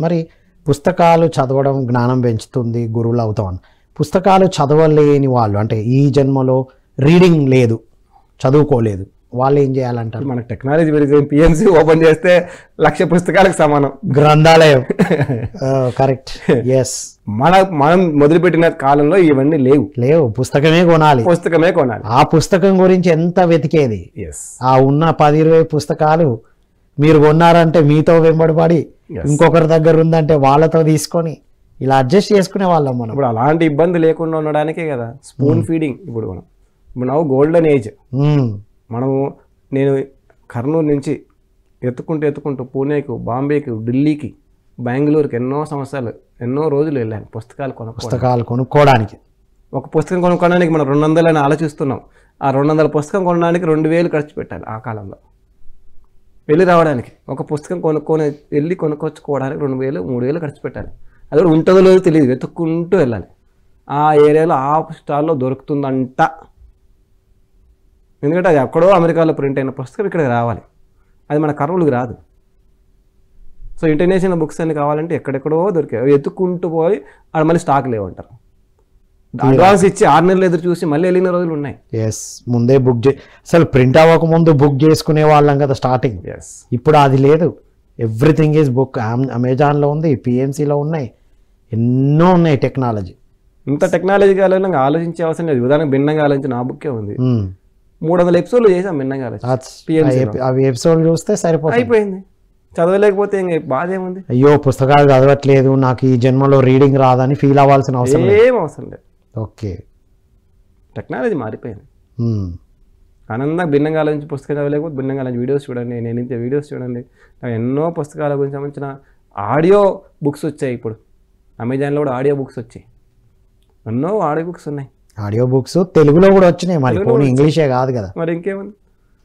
మరి పుస్తకాలు చదవడం జ్ఞానం పెంచుతుంది, గురువులు అవుతాం. పుస్తకాలు చదవలేని వాళ్ళు, అంటే ఈ జన్మలో రీడింగ్ లేదు, చదువుకోలేదు, వాళ్ళు ఏం చేయాలంటారు? మనకు టెక్నాలజీ పెరిగింది, పిఎంసి ఓపెన్ చేస్తే 1,00,000 పుస్తకాలకు సమానం గ్రంథాలయం. కరెక్ట్. ఎస్. మనం మొదలుపెట్టిన కాలంలో ఇవన్నీ లేవు. పుస్తకమే కొనాలి. ఆ పుస్తకం గురించి ఎంత వెతికేది. ఎస్. ఆ ఉన్న 10-20 పుస్తకాలు మీరు కొన్నారంటే మీతో వెంబడిపడి, ఇంకొకరి దగ్గర ఉందంటే వాళ్ళతో తీసుకొని ఇలా అడ్జస్ట్ చేసుకునే వాళ్ళం మనం. ఇప్పుడు అలాంటి ఇబ్బంది లేకుండా ఉండడానికే కదా స్పూన్ ఫీడింగ్. ఇప్పుడు మనం గోల్డెన్ ఏజ్. నేను కర్నూలు నుంచి ఎత్తుకుంటూ పూణేకు, బాంబేకి, ఢిల్లీకి, బెంగళూరుకి ఎన్నో రోజులు వెళ్ళాను పుస్తకాలు కొనుక్కోవడానికి. ఒక పుస్తకం కొనుక్కోవడానికి మనం 200 అని ఆలోచిస్తున్నాం. ఆ 200 పుస్తకం కొనడానికి 2,000 ఖర్చు పెట్టాలి ఆ కాలంలో. వెళ్ళి రావడానికి ఒక పుస్తకం కొనుక్కొచ్చుకోవడానికి 2,000, 3,000 ఖర్చు పెట్టాలి. అది కూడా ఉంటుందో లేదో తెలియదు, వెతుక్కుంటూ వెళ్ళాలి. ఆ ఏరియాలో ఆ స్టాల్లో దొరుకుతుందంట. ఎందుకంటే అది ఎక్కడో అమెరికాలో ప్రింట్ అయిన పుస్తకం ఇక్కడికి రావాలి, అది మన కర్నూలుకి రాదు. సో ఇంటర్నేషనల్ బుక్స్ అన్ని కావాలంటే ఎక్కడెక్కడో దొరికాయి, ఎత్తుక్కుంటూ పోయి అక్కడ మళ్ళీ స్టాక్ లేవంటారు. అడ్వాన్స్ ఇచ్చి 6 నెలలు ఎదురు చూసి మళ్ళీ వెళ్ళిన రోజులు ఉన్నాయి. ఎస్. ముందే అసలు ప్రింట్ అవ్వక ముందు బుక్ చేసుకునే వాళ్ళం కదా స్టార్టింగ్. ఎస్. ఇప్పుడు అది లేదు. Everything is book. అమెజాన్లో ఉంది, పిఎంసీలో ఉన్నాయి, ఎన్నో ఉన్నాయి టెక్నాలజీ. ఇంత టెక్నాలజీ కాలంగా ఆలోచించే అవసరం లేదు. ఉదాహరణకు భిన్నంగా ఆలోచించిన నా బుక్కే ఉంది. 300 ఎపిసోడ్లు చేసాం భిన్నంగా ఆలోచించి. అవి ఎపిసోడ్ చూస్తే సరిపోతుంది, అయిపోయింది. చదవలేకపోతే బాధ ఏముంది? అయ్యో పుస్తకాలు చదవట్లేదు, నాకు ఈ జన్మలో రీడింగ్ రాదని ఫీల్ అవ్వాల్సిన అవసరం లేదు. ఓకే. టెక్నాలజీ మారిపోయింది. ఆనందంగా భిన్నంగా ఆలోచించి పుస్తకం చదవలేకపోతే భిన్నంగా ఆలోచించి వీడియోస్ చూడండి, నేను ఇంత వీడియోస్ చూడండి. ఎన్నో పుస్తకాల గురించి సంబంధించిన ఆడియో బుక్స్ వచ్చాయి. ఇప్పుడు అమెజాన్లో కూడా ఆడియో బుక్స్ వచ్చాయి, ఎన్నో ఆడియో బుక్స్ ఉన్నాయి. ఆడియో బుక్స్ తెలుగులో కూడా వచ్చినాయి, మరి ఇంగ్లీషే కాదు కదా. మరి ఇంకేముంది?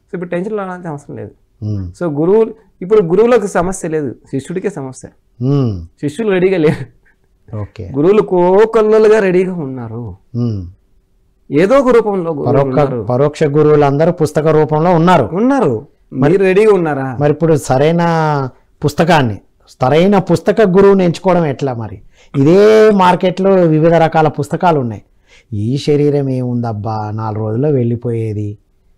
సో ఇప్పుడు టెన్షన్ రావాల్సిన అవసరం లేదు. సో గురువులకు సమస్య లేదు, శిష్యుడికే సమస్య. శిష్యులు రెడీగా లేరు. గురువులు కోకొల్లలుగా రెడీగా ఉన్నారు, ఏదో ఒక రూపంలో. పరోక్ష గురువులు అందరూ పుస్తక రూపంలో ఉన్నారు. మరి రెడీగా ఉన్నారా? మరి ఇప్పుడు సరైన పుస్తక గురువుని ఎంచుకోవడం ఎట్లా? మరి ఇదే మార్కెట్లో వివిధ రకాల పుస్తకాలు ఉన్నాయి. ఈ శరీరం ఏముందబ్బా 4 రోజుల్లో వెళ్ళిపోయేది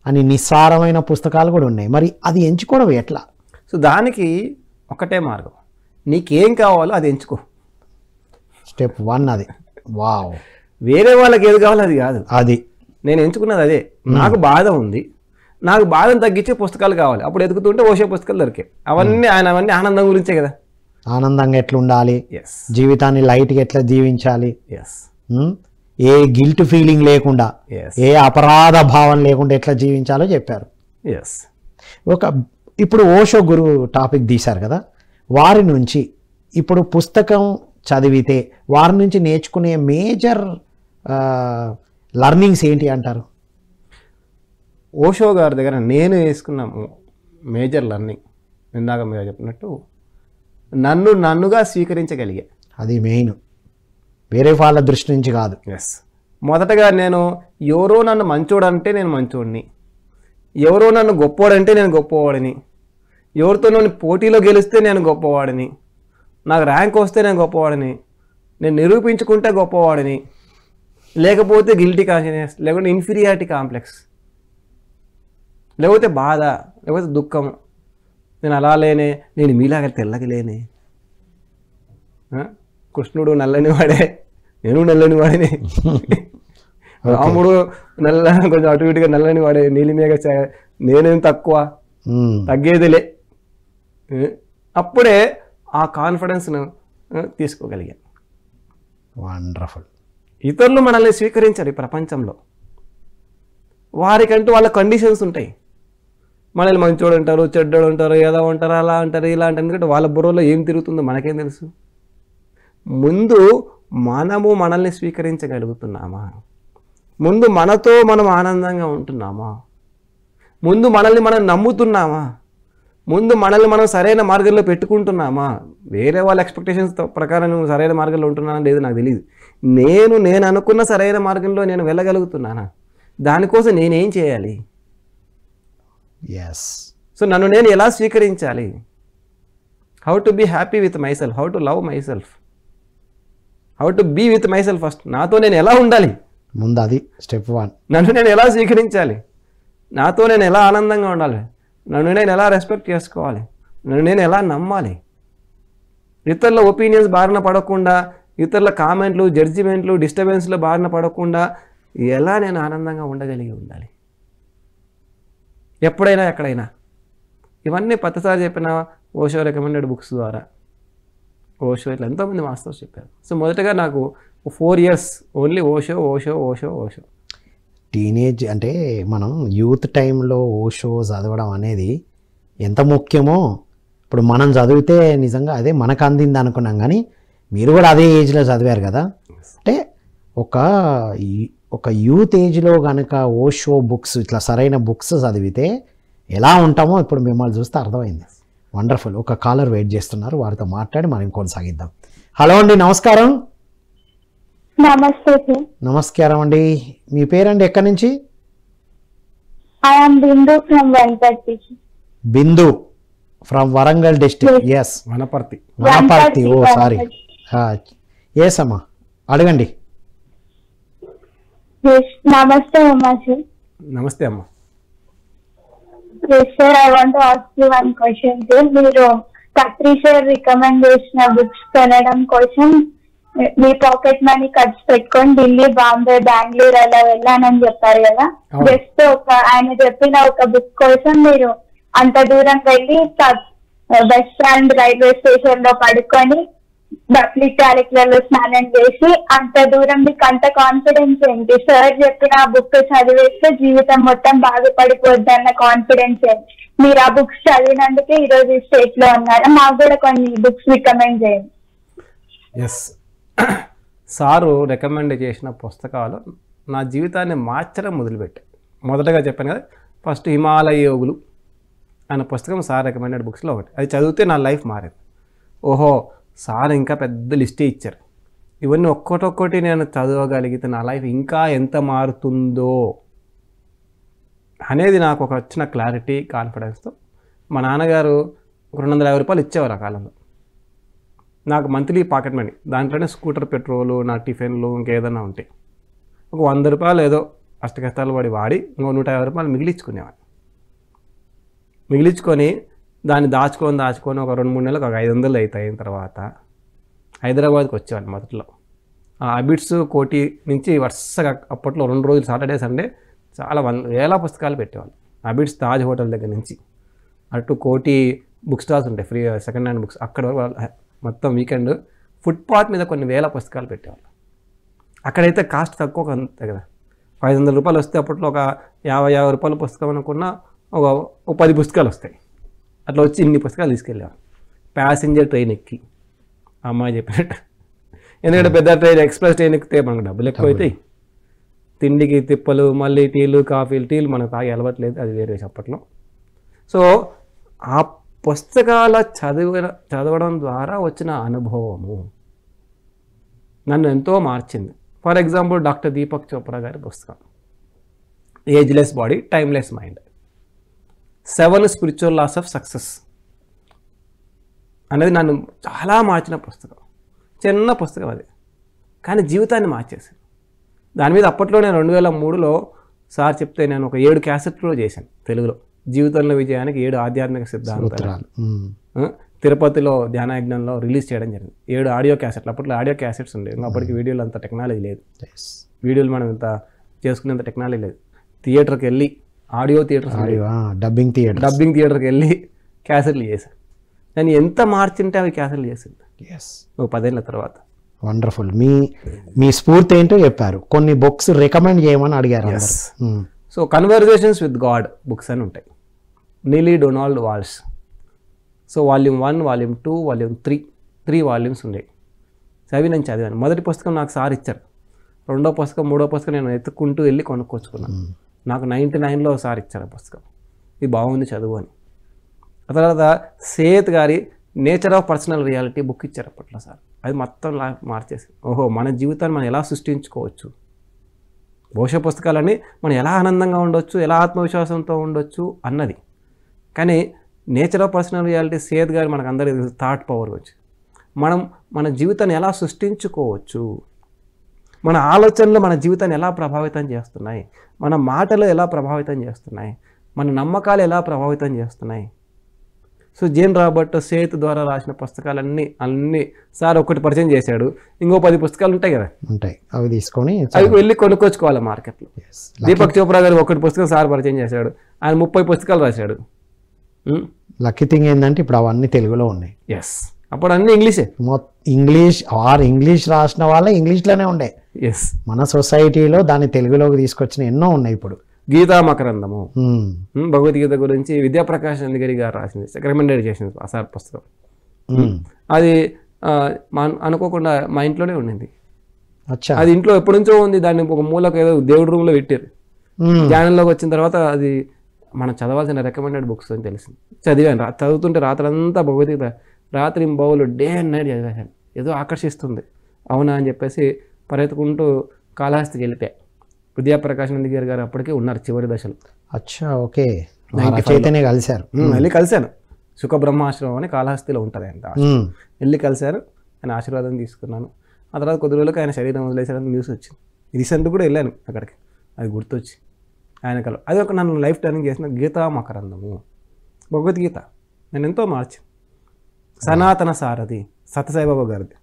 అని నిస్సారమైన పుస్తకాలు కూడా ఉన్నాయి. మరి అది ఎంచుకోవడం ఎట్లా? సో దానికి ఒకటే మార్గం, నీకేం కావాలో అది ఎంచుకో. స్టెప్ 1 అది. వావ్. వేరే వాళ్ళకి ఏది కావాలో అది కాదు, అది నేను ఎంచుకున్నది అదే. నాకు బాధ ఉంది, నాకు బాధను తగ్గించే పుస్తకాలు కావాలి. అప్పుడు ఎదుగుతుంటే ఓషో పుస్తకాలు దొరికాయి. అవన్నీ ఆనందం గురించే కదా. ఆనందంగా ఎట్లా ఉండాలి, జీవితాన్ని లైట్గా ఎట్లా జీవించాలి, ఏ గిల్ట్ ఫీలింగ్ లేకుండా, ఏ అపరాధ భావం లేకుండా ఎట్లా జీవించాలో చెప్పారు. ఇప్పుడు ఓషో గురువు టాపిక్ తీశారు కదా, వారి నుంచి ఇప్పుడు పుస్తకం చదివితే వారి నుంచి నేర్చుకునే మేజర్ లర్నింగ్స్ ఏంటి అంటారు? ఓషో గారి దగ్గర నేను వేసుకున్న మేజర్ లర్నింగ్ ఇందాక మీరు చెప్పినట్టు నన్నుగా స్వీకరించగలిగా. అది మెయిన్, వేరే వాళ్ళ దృష్టి నుంచి కాదు. మొదటగా నేను ఎవరో నన్ను మంచోడంటే నేను మంచోడిని, ఎవరో నన్ను గొప్పోడంటే నేను గొప్పవాడిని, ఎవరితో నేను పోటీలో గెలిస్తే నేను గొప్పవాడిని, నాకు ర్యాంక్ వస్తే నేను గొప్పవాడిని, నేను నిరూపించుకుంటే గొప్పవాడిని, లేకపోతే గిల్టీ కాన్షియస్, లేకుంటే ఇన్ఫీరియారిటీ కాంప్లెక్స్, లేకపోతే బాధ, లేకపోతే దుఃఖం. నేను అలా లేనే, నేను మీలాగా తెల్లగా లేనే, కృష్ణుడు నల్లని వాడే, నేను నల్లని వాడిని, రాముడు కొంచెం అటు ఇటుగా నల్లని వాడే, నీలిమేఘ నేనేం తక్కువ, తగ్గేదిలే. అప్పుడే ఆ కాన్ఫిడెన్స్ను తీసుకోగలిగాను. వండర్ఫుల్. ఇతరులు మనల్ని స్వీకరించారు ఈ ప్రపంచంలో. వారికంటూ వాళ్ళ కండిషన్స్ ఉంటాయి. మనల్ని మంచోడు అంటారు, చెడ్డోడు అంటారు, ఏదో అంటారు, అలా అంటారు, ఇలా అంటారు. ఎందుకంటే వాళ్ళ బుర్రలో ఏం తిరుగుతుందో మనకేం తెలుసు. ముందు మనము మనల్ని స్వీకరించగలుగుతున్నామా? ముందు మనతో మనం ఆనందంగా ఉంటున్నామా? ముందు మనల్ని మనం నమ్ముతున్నామా? ముందు మనల్ని మనం సరైన మార్గంలో పెట్టుకుంటున్నామా? వేరే వాళ్ళ ఎక్స్పెక్టేషన్స్ ప్రకారం నువ్వు సరైన మార్గంలో ఉంటున్నానా లేదు నాకు తెలియదు. నేను అనుకున్న సరైన మార్గంలో నేను వెళ్ళగలుగుతున్నానా? దానికోసం నేనేం చేయాలి? ఎస్. సో నన్ను నేను ఎలా స్వీకరించాలి? How to be happy with myself, how to love myself, how to be with myself. First నాతో నేను ఎలా ఉండాలి, ముందు అది స్టెప్ 1. నన్ను నేను ఎలా స్వీకరించాలి, నాతో నేను ఎలా ఆనందంగా ఉండాలి, నన్ను నేను ఎలా రెస్పెక్ట్ చేసుకోవాలి, నన్ను నేను ఎలా నమ్మాలి, ఇతరుల ఒపీనియన్స్ బారిన పడకుండా, ఇతరుల కామెంట్లు, జడ్జిమెంట్లు, డిస్టర్బెన్స్లు బారిన పడకుండా ఎలా నేను ఆనందంగా ఉండగలిగి ఉండాలి ఎప్పుడైనా ఎక్కడైనా. ఇవన్నీ ప్రతిసారి చెప్పిన ఓషో రికమెండెడ్ బుక్స్ ద్వారా, ఓషో ఇట్లా ఎంతోమంది మాస్టర్స్ చెప్పారు. సో మొదటగా నాకు 4 years only Osho Osho Osho Osho. Teenage అంటే మనం యూత్ టైంలో ఓషో చదవడం అనేది ఎంత ముఖ్యమో ఇప్పుడు మనం చదివితే నిజంగా అదే మనకు అందింది అనుకున్నాం, కానీ మీరు కూడా అదే ఏజ్లో చదివారు కదా. అంటే ఒక యూత్ ఏజ్లో కనుక ఓషో బుక్స్ ఇట్లా సరైన బుక్స్ చదివితే ఎలా ఉంటామో ఇప్పుడు మిమ్మల్ని చూస్తే అర్థమైంది. వండర్ఫుల్. ఒక కాలర్ వెయిట్ చేస్తున్నారు, వారితో మాట్లాడి మనం కొనసాగిద్దాం. హలో అండి, నమస్కారం. నమస్తే. నమస్కారం అండి, మీ పేరండి, ఎక్కడి నుంచి? Bindu from Wanaparthy. Bindu from Warangal district. Yes, Wanaparthy. Oh sorry. Yes అమ్మా, అడగండి. నమస్తే అమ్మా. సార్ నమస్తే అమ్మా. Yes sir, I want to ask you one question sir. మీరు కత్రి సార్ రికమెండ్ చేసిన బుక్స్ కొనడం కోసం మీ పాకెట్ మనీ ఖర్చు పెట్టుకొని ఢిల్లీ, బాంబే, బెంగళూరు అలా వెళ్ళానని చెప్పారు కదా. జస్ట్ ఆయన చెప్పిన ఒక బుక్ కోసం మీరు అంత దూరం వెళ్ళి బస్ స్టాండ్, రైల్వే స్టేషన్ లో పడుకొని బక్లీ క్యాలిక్యులర్లో స్నానం చేసి అంత దూరం మీకు అంత కాన్ఫిడెన్స్ ఏంటి? సార్ చెప్పిన ఆ బుక్ చదివేస్తే జీవితం మొత్తం బాగుపడిపోద్ది అన్న కాన్ఫిడెన్స్ ఏంటి? మీరు ఆ బుక్స్ చదివినందుకే ఈరోజు ఈ స్టేట్ లో ఉన్నారా? మాకు కూడా కొన్ని బుక్స్ రికమెండ్ చేయండి. ఎస్, సారు రికమెండ్ చేసిన పుస్తకాలు నా జీవితాన్ని మార్చడం మొదలుపెట్టాయి. మొదటగా చెప్పాను కదా, ఫస్ట్ హిమాలయ యోగులు అనే పుస్తకం సార్ రికమెండెడ్ బుక్స్లో ఒకటి. అది చదివితే నా లైఫ్ మారింది. ఓహో, సార్ ఇంకా పెద్ద లిస్టే ఇచ్చారు, ఇవన్నీ ఒక్కొక్కటి నేను చదవగలిగితే నా లైఫ్ ఇంకా ఎంత మారుతుందో అనేది నాకు ఒక వచ్చిన క్లారిటీ, కాన్ఫిడెన్స్తో మా నాన్నగారు ₹250 ఇచ్చేవారు ఆ కాలంలో. నాకు మంత్లీ పాకెట్ మనీ, దాంట్లోనే స్కూటర్ పెట్రోలు, నా టిఫిన్లు, ఇంకేదైనా ఉంటాయి. ఒక ₹100 ఏదో అష్టకష్టాలు వాడి ఇంకో ₹150 మిగిలించుకునేవాడిని. మిగిలించుకొని దాన్ని దాచుకొని ఒక 2-3 నెలలకు ఒక 500 అయిన తర్వాత హైదరాబాద్కి వచ్చేవాడిని. మొదట్లో ఆ అబిట్స్, కోటి నుంచి వరుసగా అప్పట్లో 2 రోజులు సాటర్డే సండే చాలా వేల పుస్తకాలు పెట్టేవాళ్ళు. అబిట్స్ తాజ్ హోటల్ దగ్గర నుంచి అటు కోటి బుక్ స్టాల్స్ ఉంటాయి, ఫ్రీ సెకండ్ హ్యాండ్ బుక్స్, అక్కడ మొత్తం వీకెండ్ ఫుట్పాత్ మీద కొన్ని వేల పుస్తకాలు పెట్టేవాళ్ళు. అక్కడైతే కాస్ట్ తక్కువ అంతే కదా, ₹500 వస్తే అప్పట్లో ఒక ₹50 పుస్తకం అనుకున్న ఒక 10 పుస్తకాలు వస్తాయి. అట్లా వచ్చి ఇన్ని పుస్తకాలు తీసుకెళ్ళేవాళ్ళు. ప్యాసింజర్ ట్రైన్ ఎక్కి, అమ్మాయి చెప్పినట్టు, ఎందుకంటే పెద్ద ట్రైన్, ఎక్స్ప్రెస్ ట్రైన్ ఎక్కితే మనకు డబ్బులు ఎక్కువ అవుతాయి. తిండికి తిప్పలు, మళ్ళీ టీలు, కాఫీలు, టీలు మనకు తాగి అలవాట్లేదు, అది వేరే అప్పట్లో. సో ఆ పుస్తకాల చదవడం ద్వారా వచ్చిన అనుభవము నన్ను ఎంతో మార్చింది. For example doctor Deepak Chopra గారి పుస్తకం ageless body, timeless mind, 7 spiritual laws of success. అనేది నన్ను చాలా మార్చిన పుస్తకం. చిన్న పుస్తకం అది, కానీ జీవితాన్ని మార్చేసింది. దాని మీద అప్పట్లో నేను 2003లో సార్ చెప్తే నేను ఒక 7 క్యాసెట్లు చేశాను తెలుగులో. జీవితంలో విజయానికి 7 ఆధ్యాత్మిక సిద్ధాంతాలు తిరుపతిలో ధ్యానయజ్ఞంలో రిలీజ్ చేయడం జరిగింది. 7 ఆడియో క్యాసెట్లు. అప్పట్లో ఆడియో క్యాసెట్స్ ఉండేవి, ఇంకా అప్పటికి వీడియోలు అంత టెక్నాలజీ లేదు. వీడియోలు మనం ఇంత చేసుకునేంత టెక్నాలజీ లేదు. థియేటర్కి వెళ్ళి ఆడియో థియేటర్ డబ్బింగ్ థియేటర్కి వెళ్ళి క్యాసెట్లు చేశాను. నేను ఎంత మార్చింటే అవి క్యాసెట్లు చేసింది ఒక 10 ఏళ్ళ తర్వాత. వండర్ఫుల్. మీ స్ఫూర్తి ఏంటో చెప్పారు. కొన్ని బుక్స్ రికమెండ్ చేయమని అడిగారు. So conversations with God books అని ఉంటాయి, Neale Donald Walsch. So volume 1, volume 2, volume 3 volumes ఉండేవి. అవి నేను చదివాను. మొదటి పుస్తకం నాకు సార్ ఇచ్చారు. రెండో పుస్తకం, మూడో పుస్తకం నేను ఎత్తుక్కుంటూ వెళ్ళి కొనుక్కొచ్చుకున్నాను. నాకు 99లో సార్ ఇచ్చారు ఆ పుస్తకం. ఇది బాగుంది చదువు అని. ఆ తర్వాత సేత్ గారి nature of personal reality book ఇచ్చారు అప్పట్లో సార్. అది మొత్తం మార్చేసి, ఓహో మన జీవితాన్ని మనం ఎలా సృష్టించుకోవచ్చు, భవిష్య పుస్తకాలన్నీ మనం ఎలా ఆనందంగా ఉండొచ్చు, ఎలా ఆత్మవిశ్వాసంతో ఉండొచ్చు అన్నది. కానీ nature of personal reality Seth గారు మనకు అందరికీ థాట్ పవర్ వచ్చి మనం మన జీవితాన్ని ఎలా సృష్టించుకోవచ్చు, మన ఆలోచనలు మన జీవితాన్ని ఎలా ప్రభావితం చేస్తున్నాయి, మన మాటలు ఎలా ప్రభావితం చేస్తున్నాయి, మన నమ్మకాలు ఎలా ప్రభావితం చేస్తున్నాయి. సో జేన్ రాబర్ట్ సేత్ ద్వారా రాసిన పుస్తకాలన్నీ సార్ ఒకటి పరిచయం చేశాడు. ఇంకో 10 పుస్తకాలు ఉంటాయి కదా, అవి తీసుకొని అవి వెళ్ళి కొనుక్కొచ్చుకోవాలి మార్కెట్లో. దీపక్ చోప్రా గారు ఒకటి పుస్తకం సార్ పరిచయం చేశాడు, ఆయన 30 పుస్తకాలు రాశాడు. లక్కీ థింగ్ ఏంటంటే ఇప్పుడు అవన్నీ తెలుగులో ఉన్నాయి. ఎస్, అప్పుడు అన్ని ఇంగ్లీషే. ఇంగ్లీష్ రాసిన వాళ్ళే ఇంగ్లీష్లోనే ఉండే. ఎస్, మన సొసైటీలో దాన్ని తెలుగులోకి తీసుకొచ్చిన ఎన్నో ఉన్నాయి. ఇప్పుడు గీతా మకరందము, భగవద్గీత గురించి విద్యాప్రకాష్ నందిగిరి గారు రాసింది, రికమెండెడ్ చేసింది ఆ సార్ పుస్తకం. అది అనుకోకుండా మా ఇంట్లోనే ఉండింది. అది ఇంట్లో ఎప్పటి నుంచో ఉంది. దాన్ని ఒక మూలకు ఏదో దేవుడి రూమ్లో పెట్టారు. ధ్యానంలోకి వచ్చిన తర్వాత అది మనం చదవాల్సిన రికమెండెడ్ బుక్స్ అని తెలిసింది. చదివాను. చదువుతుంటే రాత్రంతా భగవద్గీత రాత్రి బౌలు డే అండ్ నైట్ చదివాను. ఏదో ఆకర్షిస్తుంది, అవునా అని చెప్పేసి పరిగెత్తుకుంటూ కాళహస్తికి వెళ్ళిపోయా. విద్యాప్రకాష్ నందిగిరి గారు అప్పటికే ఉన్నారు చివరి దశలో. అచ్చా, ఓకే. చైతన్య కలిశారు. వెళ్ళి కలిశాను. సుఖబ్రహ్మాశ్రమం అని కాళహస్తిలో ఉంటుంది ఆయన. వెళ్ళి కలిశారు, ఆయన ఆశీర్వాదం తీసుకున్నాను. ఆ తర్వాత కొద్ది రోజులకు ఆయన శరీరం వదిలేసారని న్యూస్ వచ్చింది. రీసెంట్ కూడా వెళ్ళాను అక్కడికి, అది గుర్తొచ్చి ఆయన కల. అది ఒక నన్ను లైఫ్ టర్నింగ్ చేసిన గీతా మకరందము భగవద్గీత నేను ఎంతో మార్చి. సనాతన సారథి సత్యసాయిబాబా గారిది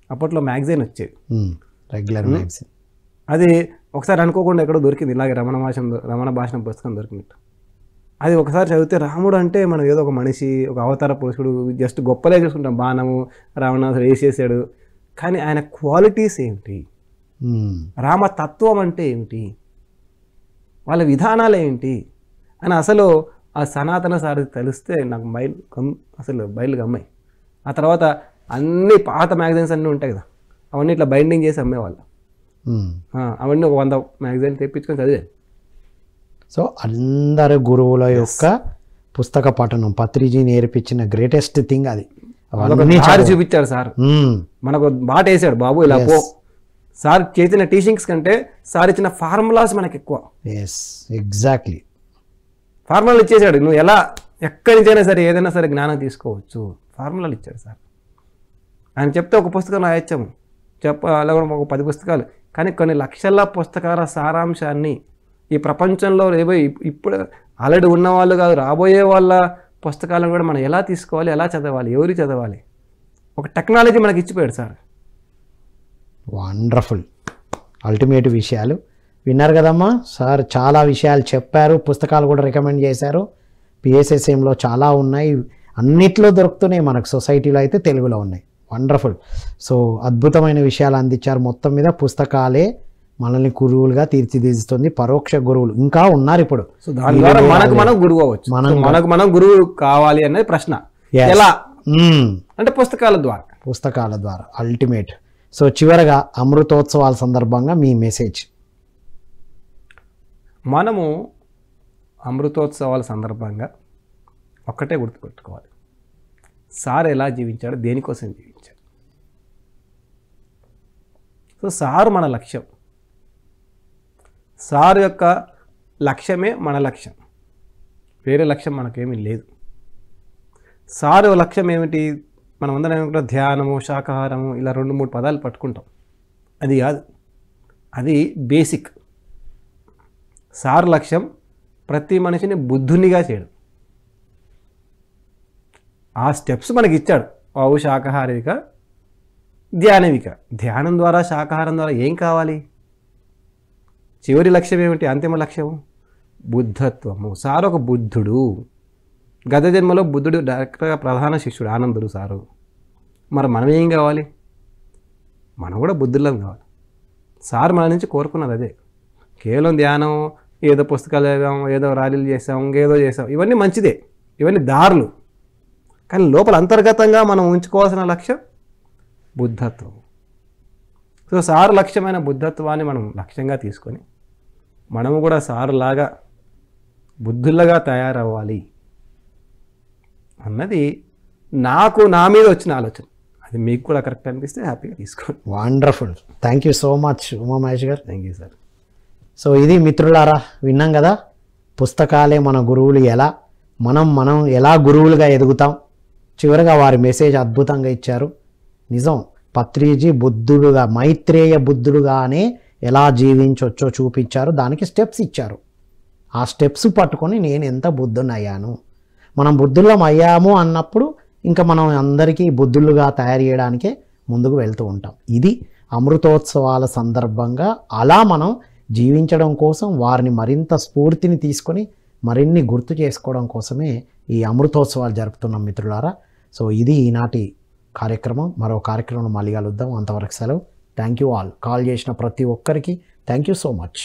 అప్పట్లో మ్యాగజైన్ వచ్చేది, రెగ్యులర్ మ్యాగజైన్. అది ఒకసారి అనుకోకుండా ఎక్కడో దొరికింది, ఇలాగే రమణ భాషణ పుస్తకం దొరికినట్టు. అది ఒకసారి చదివితే రాముడు అంటే మనం ఏదో ఒక మనిషి, ఒక అవతార పురుషుడు, జస్ట్ గొప్పలే చూసుకుంటాం, బాణము రావణాసుడు వేసేసాడు. కానీ ఆయన క్వాలిటీస్ ఏమిటి, రామతత్వం అంటే ఏమిటి, వాళ్ళ విధానాలు ఏంటి అని అసలు ఆ సనాతన సారథి తెలిస్తే నాకు బయలు గమ్మాయి. ఆ తర్వాత అన్ని పాత మ్యాగజైన్స్ అన్నీ ఉంటాయి కదా, అవన్నీ ఇట్లా బైండింగ్ చేసి అమ్మేవాళ్ళు. అవన్నీ ఒక 100 మ్యాగజైన్ తెప్పించుకొని చదివాను. సో అందరు గురువుల యొక్క పుస్తక పఠనం పత్రిజీ నేర్పించిన గ్రేటెస్ట్ థింగ్ అది. చూపించాడు సార్, మనకు బాట వేసాడు, బాబు ఇలా పో. సార్ చేసిన టీచింగ్స్ కంటే సార్ ఇచ్చిన ఫార్ములాస్ మనకు ఎక్కువ. ఎగ్జాక్ట్లీ, ఫార్ములాలు ఇచ్చేసాడు. నువ్వు ఎలా ఎక్కడి నుంచైనా సరే ఏదైనా సరే జ్ఞానం తీసుకోవచ్చు, ఫార్ములాలు ఇచ్చాడు సార్. ఆయన చెప్తే ఒక పుస్తకం రాయొచ్చాము, అలా కూడా ఒక 10 పుస్తకాలు. కానీ కొన్ని లక్షల పుస్తకాల సారాంశాన్ని ఈ ప్రపంచంలో ఇప్పుడు ఆల్రెడీ ఉన్నవాళ్ళు కాదు, రాబోయే వాళ్ళ పుస్తకాలను కూడా మనం ఎలా తీసుకోవాలి, ఎలా చదవాలి, ఎవరు చదవాలి, ఒక టెక్నాలజీ మనకి ఇచ్చిపోయాడు సార్. వండర్ఫుల్, అల్టిమేట్ విషయాలు విన్నారు కదమ్మా. సార్ చాలా విషయాలు చెప్పారు, పుస్తకాలు కూడా రికమెండ్ చేశారు. పిఎస్ఎస్ఎంలో చాలా ఉన్నాయి, అన్నిట్లో దొరుకుతున్నాయి మనకు. సొసైటీలో అయితే తెలుగులో ఉన్నాయి. వండర్ఫుల్. సో అద్భుతమైన విషయాలు అందించారు. మొత్తం మీద పుస్తకాలే మనల్ని గురువులుగా తీర్చిదిద్దుతుంది. పరోక్ష గురువులు ఇంకా ఉన్నారు ఇప్పుడు. సో దాని ద్వారా మనం గురువు అవ్వచ్చు. మనం గురువు కావాలి అనేది ప్రశ్న. ఎలా అంటే పుస్తకాల ద్వారా అల్టిమేట్. సో చివరగా అమృతోత్సవాల సందర్భంగా మీ మెసేజ్. మనము అమృతోత్సవాల సందర్భంగా ఒక్కటే గుర్తుపెట్టుకోవాలి, సార్ ఎలా జీవించాడు, దేనికోసం జీవించాడు. సో సార్ మన లక్ష్యం, సార్ యొక్క లక్ష్యమే మన లక్ష్యం, వేరే లక్ష్యం మనకేమీ లేదు. సార్ లక్ష్యం ఏమిటి, మనం అందరం ఏమనుకుంటాం, ధ్యానము, శాకాహారము, ఇలా 2-3 పదాలు పట్టుకుంటాం. అది కాదు, అది బేసిక్. సార్ లక్ష్యం ప్రతి మనిషిని బుద్ధునిగా చేయడం. ఆ స్టెప్స్ మనకి ఇచ్చాడు. వావు శాకాహారిక, ధ్యానవిక. ధ్యానం ద్వారా, శాకాహారం ద్వారా ఏం కావాలి? చివరి లక్ష్యం ఏమిటి? అంతిమ లక్ష్యము బుద్ధత్వము. సార్ ఒక బుద్ధుడు. గత జన్మలో బుద్ధుడు డైరెక్ట్గా ప్రధాన శిష్యుడు ఆనందుడు సారు. మరి మనం ఏం కావాలి? మనం కూడా బుద్ధులం కావాలి. సార్ మన నుంచి కోరుకున్నది అదే. కేవలం ధ్యానం, ఏదో పుస్తకాలు చదివాం, ఏదో ర్యాలీలు చేసాం, ఇంకేదో చేసాం, ఇవన్నీ మంచిదే, ఇవన్నీ దారులు. కానీ లోపల అంతర్గతంగా మనం ఉంచుకోవాల్సిన లక్ష్యం బుద్ధత్వం. సో సారు లక్ష్యమైన బుద్ధత్వాన్ని మనం లక్ష్యంగా తీసుకొని మనము కూడా సారులాగా బుద్ధులుగా తయారవ్వాలి అన్నది నాకు నా మీద వచ్చిన ఆలోచన. అది మీకు కూడా కరెక్ట్ అనిపిస్తే హ్యాపీగా తీసుకోండి. Wonderful. Thank you so much Umamahesh గారు. Thank you sir. సో ఇది మిత్రులారా, విన్నాం కదా, పుస్తకాలే మన గురువులు, ఎలా మనం ఎలా గురువులుగా ఎదుగుతాం. చివరిగా వారి మెసేజ్ అద్భుతంగా ఇచ్చారు. నిజం, పత్రిజీ బుద్ధుడుగా, మైత్రేయ బుద్ధుడుగానే ఎలా జీవించవచ్చో చూపించారు. దానికి స్టెప్స్ ఇచ్చారు. ఆ స్టెప్స్ పట్టుకొని నేను ఎంత బుద్ధునయ్యాను, మనం బుద్ధులం అయ్యాము అన్నప్పుడు ఇంకా మనం అందరికీ బుద్ధులుగా తయారు చేయడానికే ముందుకు వెళ్తూ ఉంటాం. ఇది అమృతోత్సవాల సందర్భంగా అలా మనం జీవించడం కోసం వారిని మరింత స్ఫూర్తిని తీసుకొని మరిన్ని గుర్తు చేసుకోవడం కోసమే ఈ అమృతోత్సవాలు జరుపుతున్నాం మిత్రులారా. సో ఇది ఈనాటి కార్యక్రమం. మరో కార్యక్రమంలో మళ్ళీ కలుద్దాం. అంతవరకు సెలవు. Thank you all. కాల్ చేసిన ప్రతి ఒక్కరికి థ్యాంక్ యూ సో మచ్.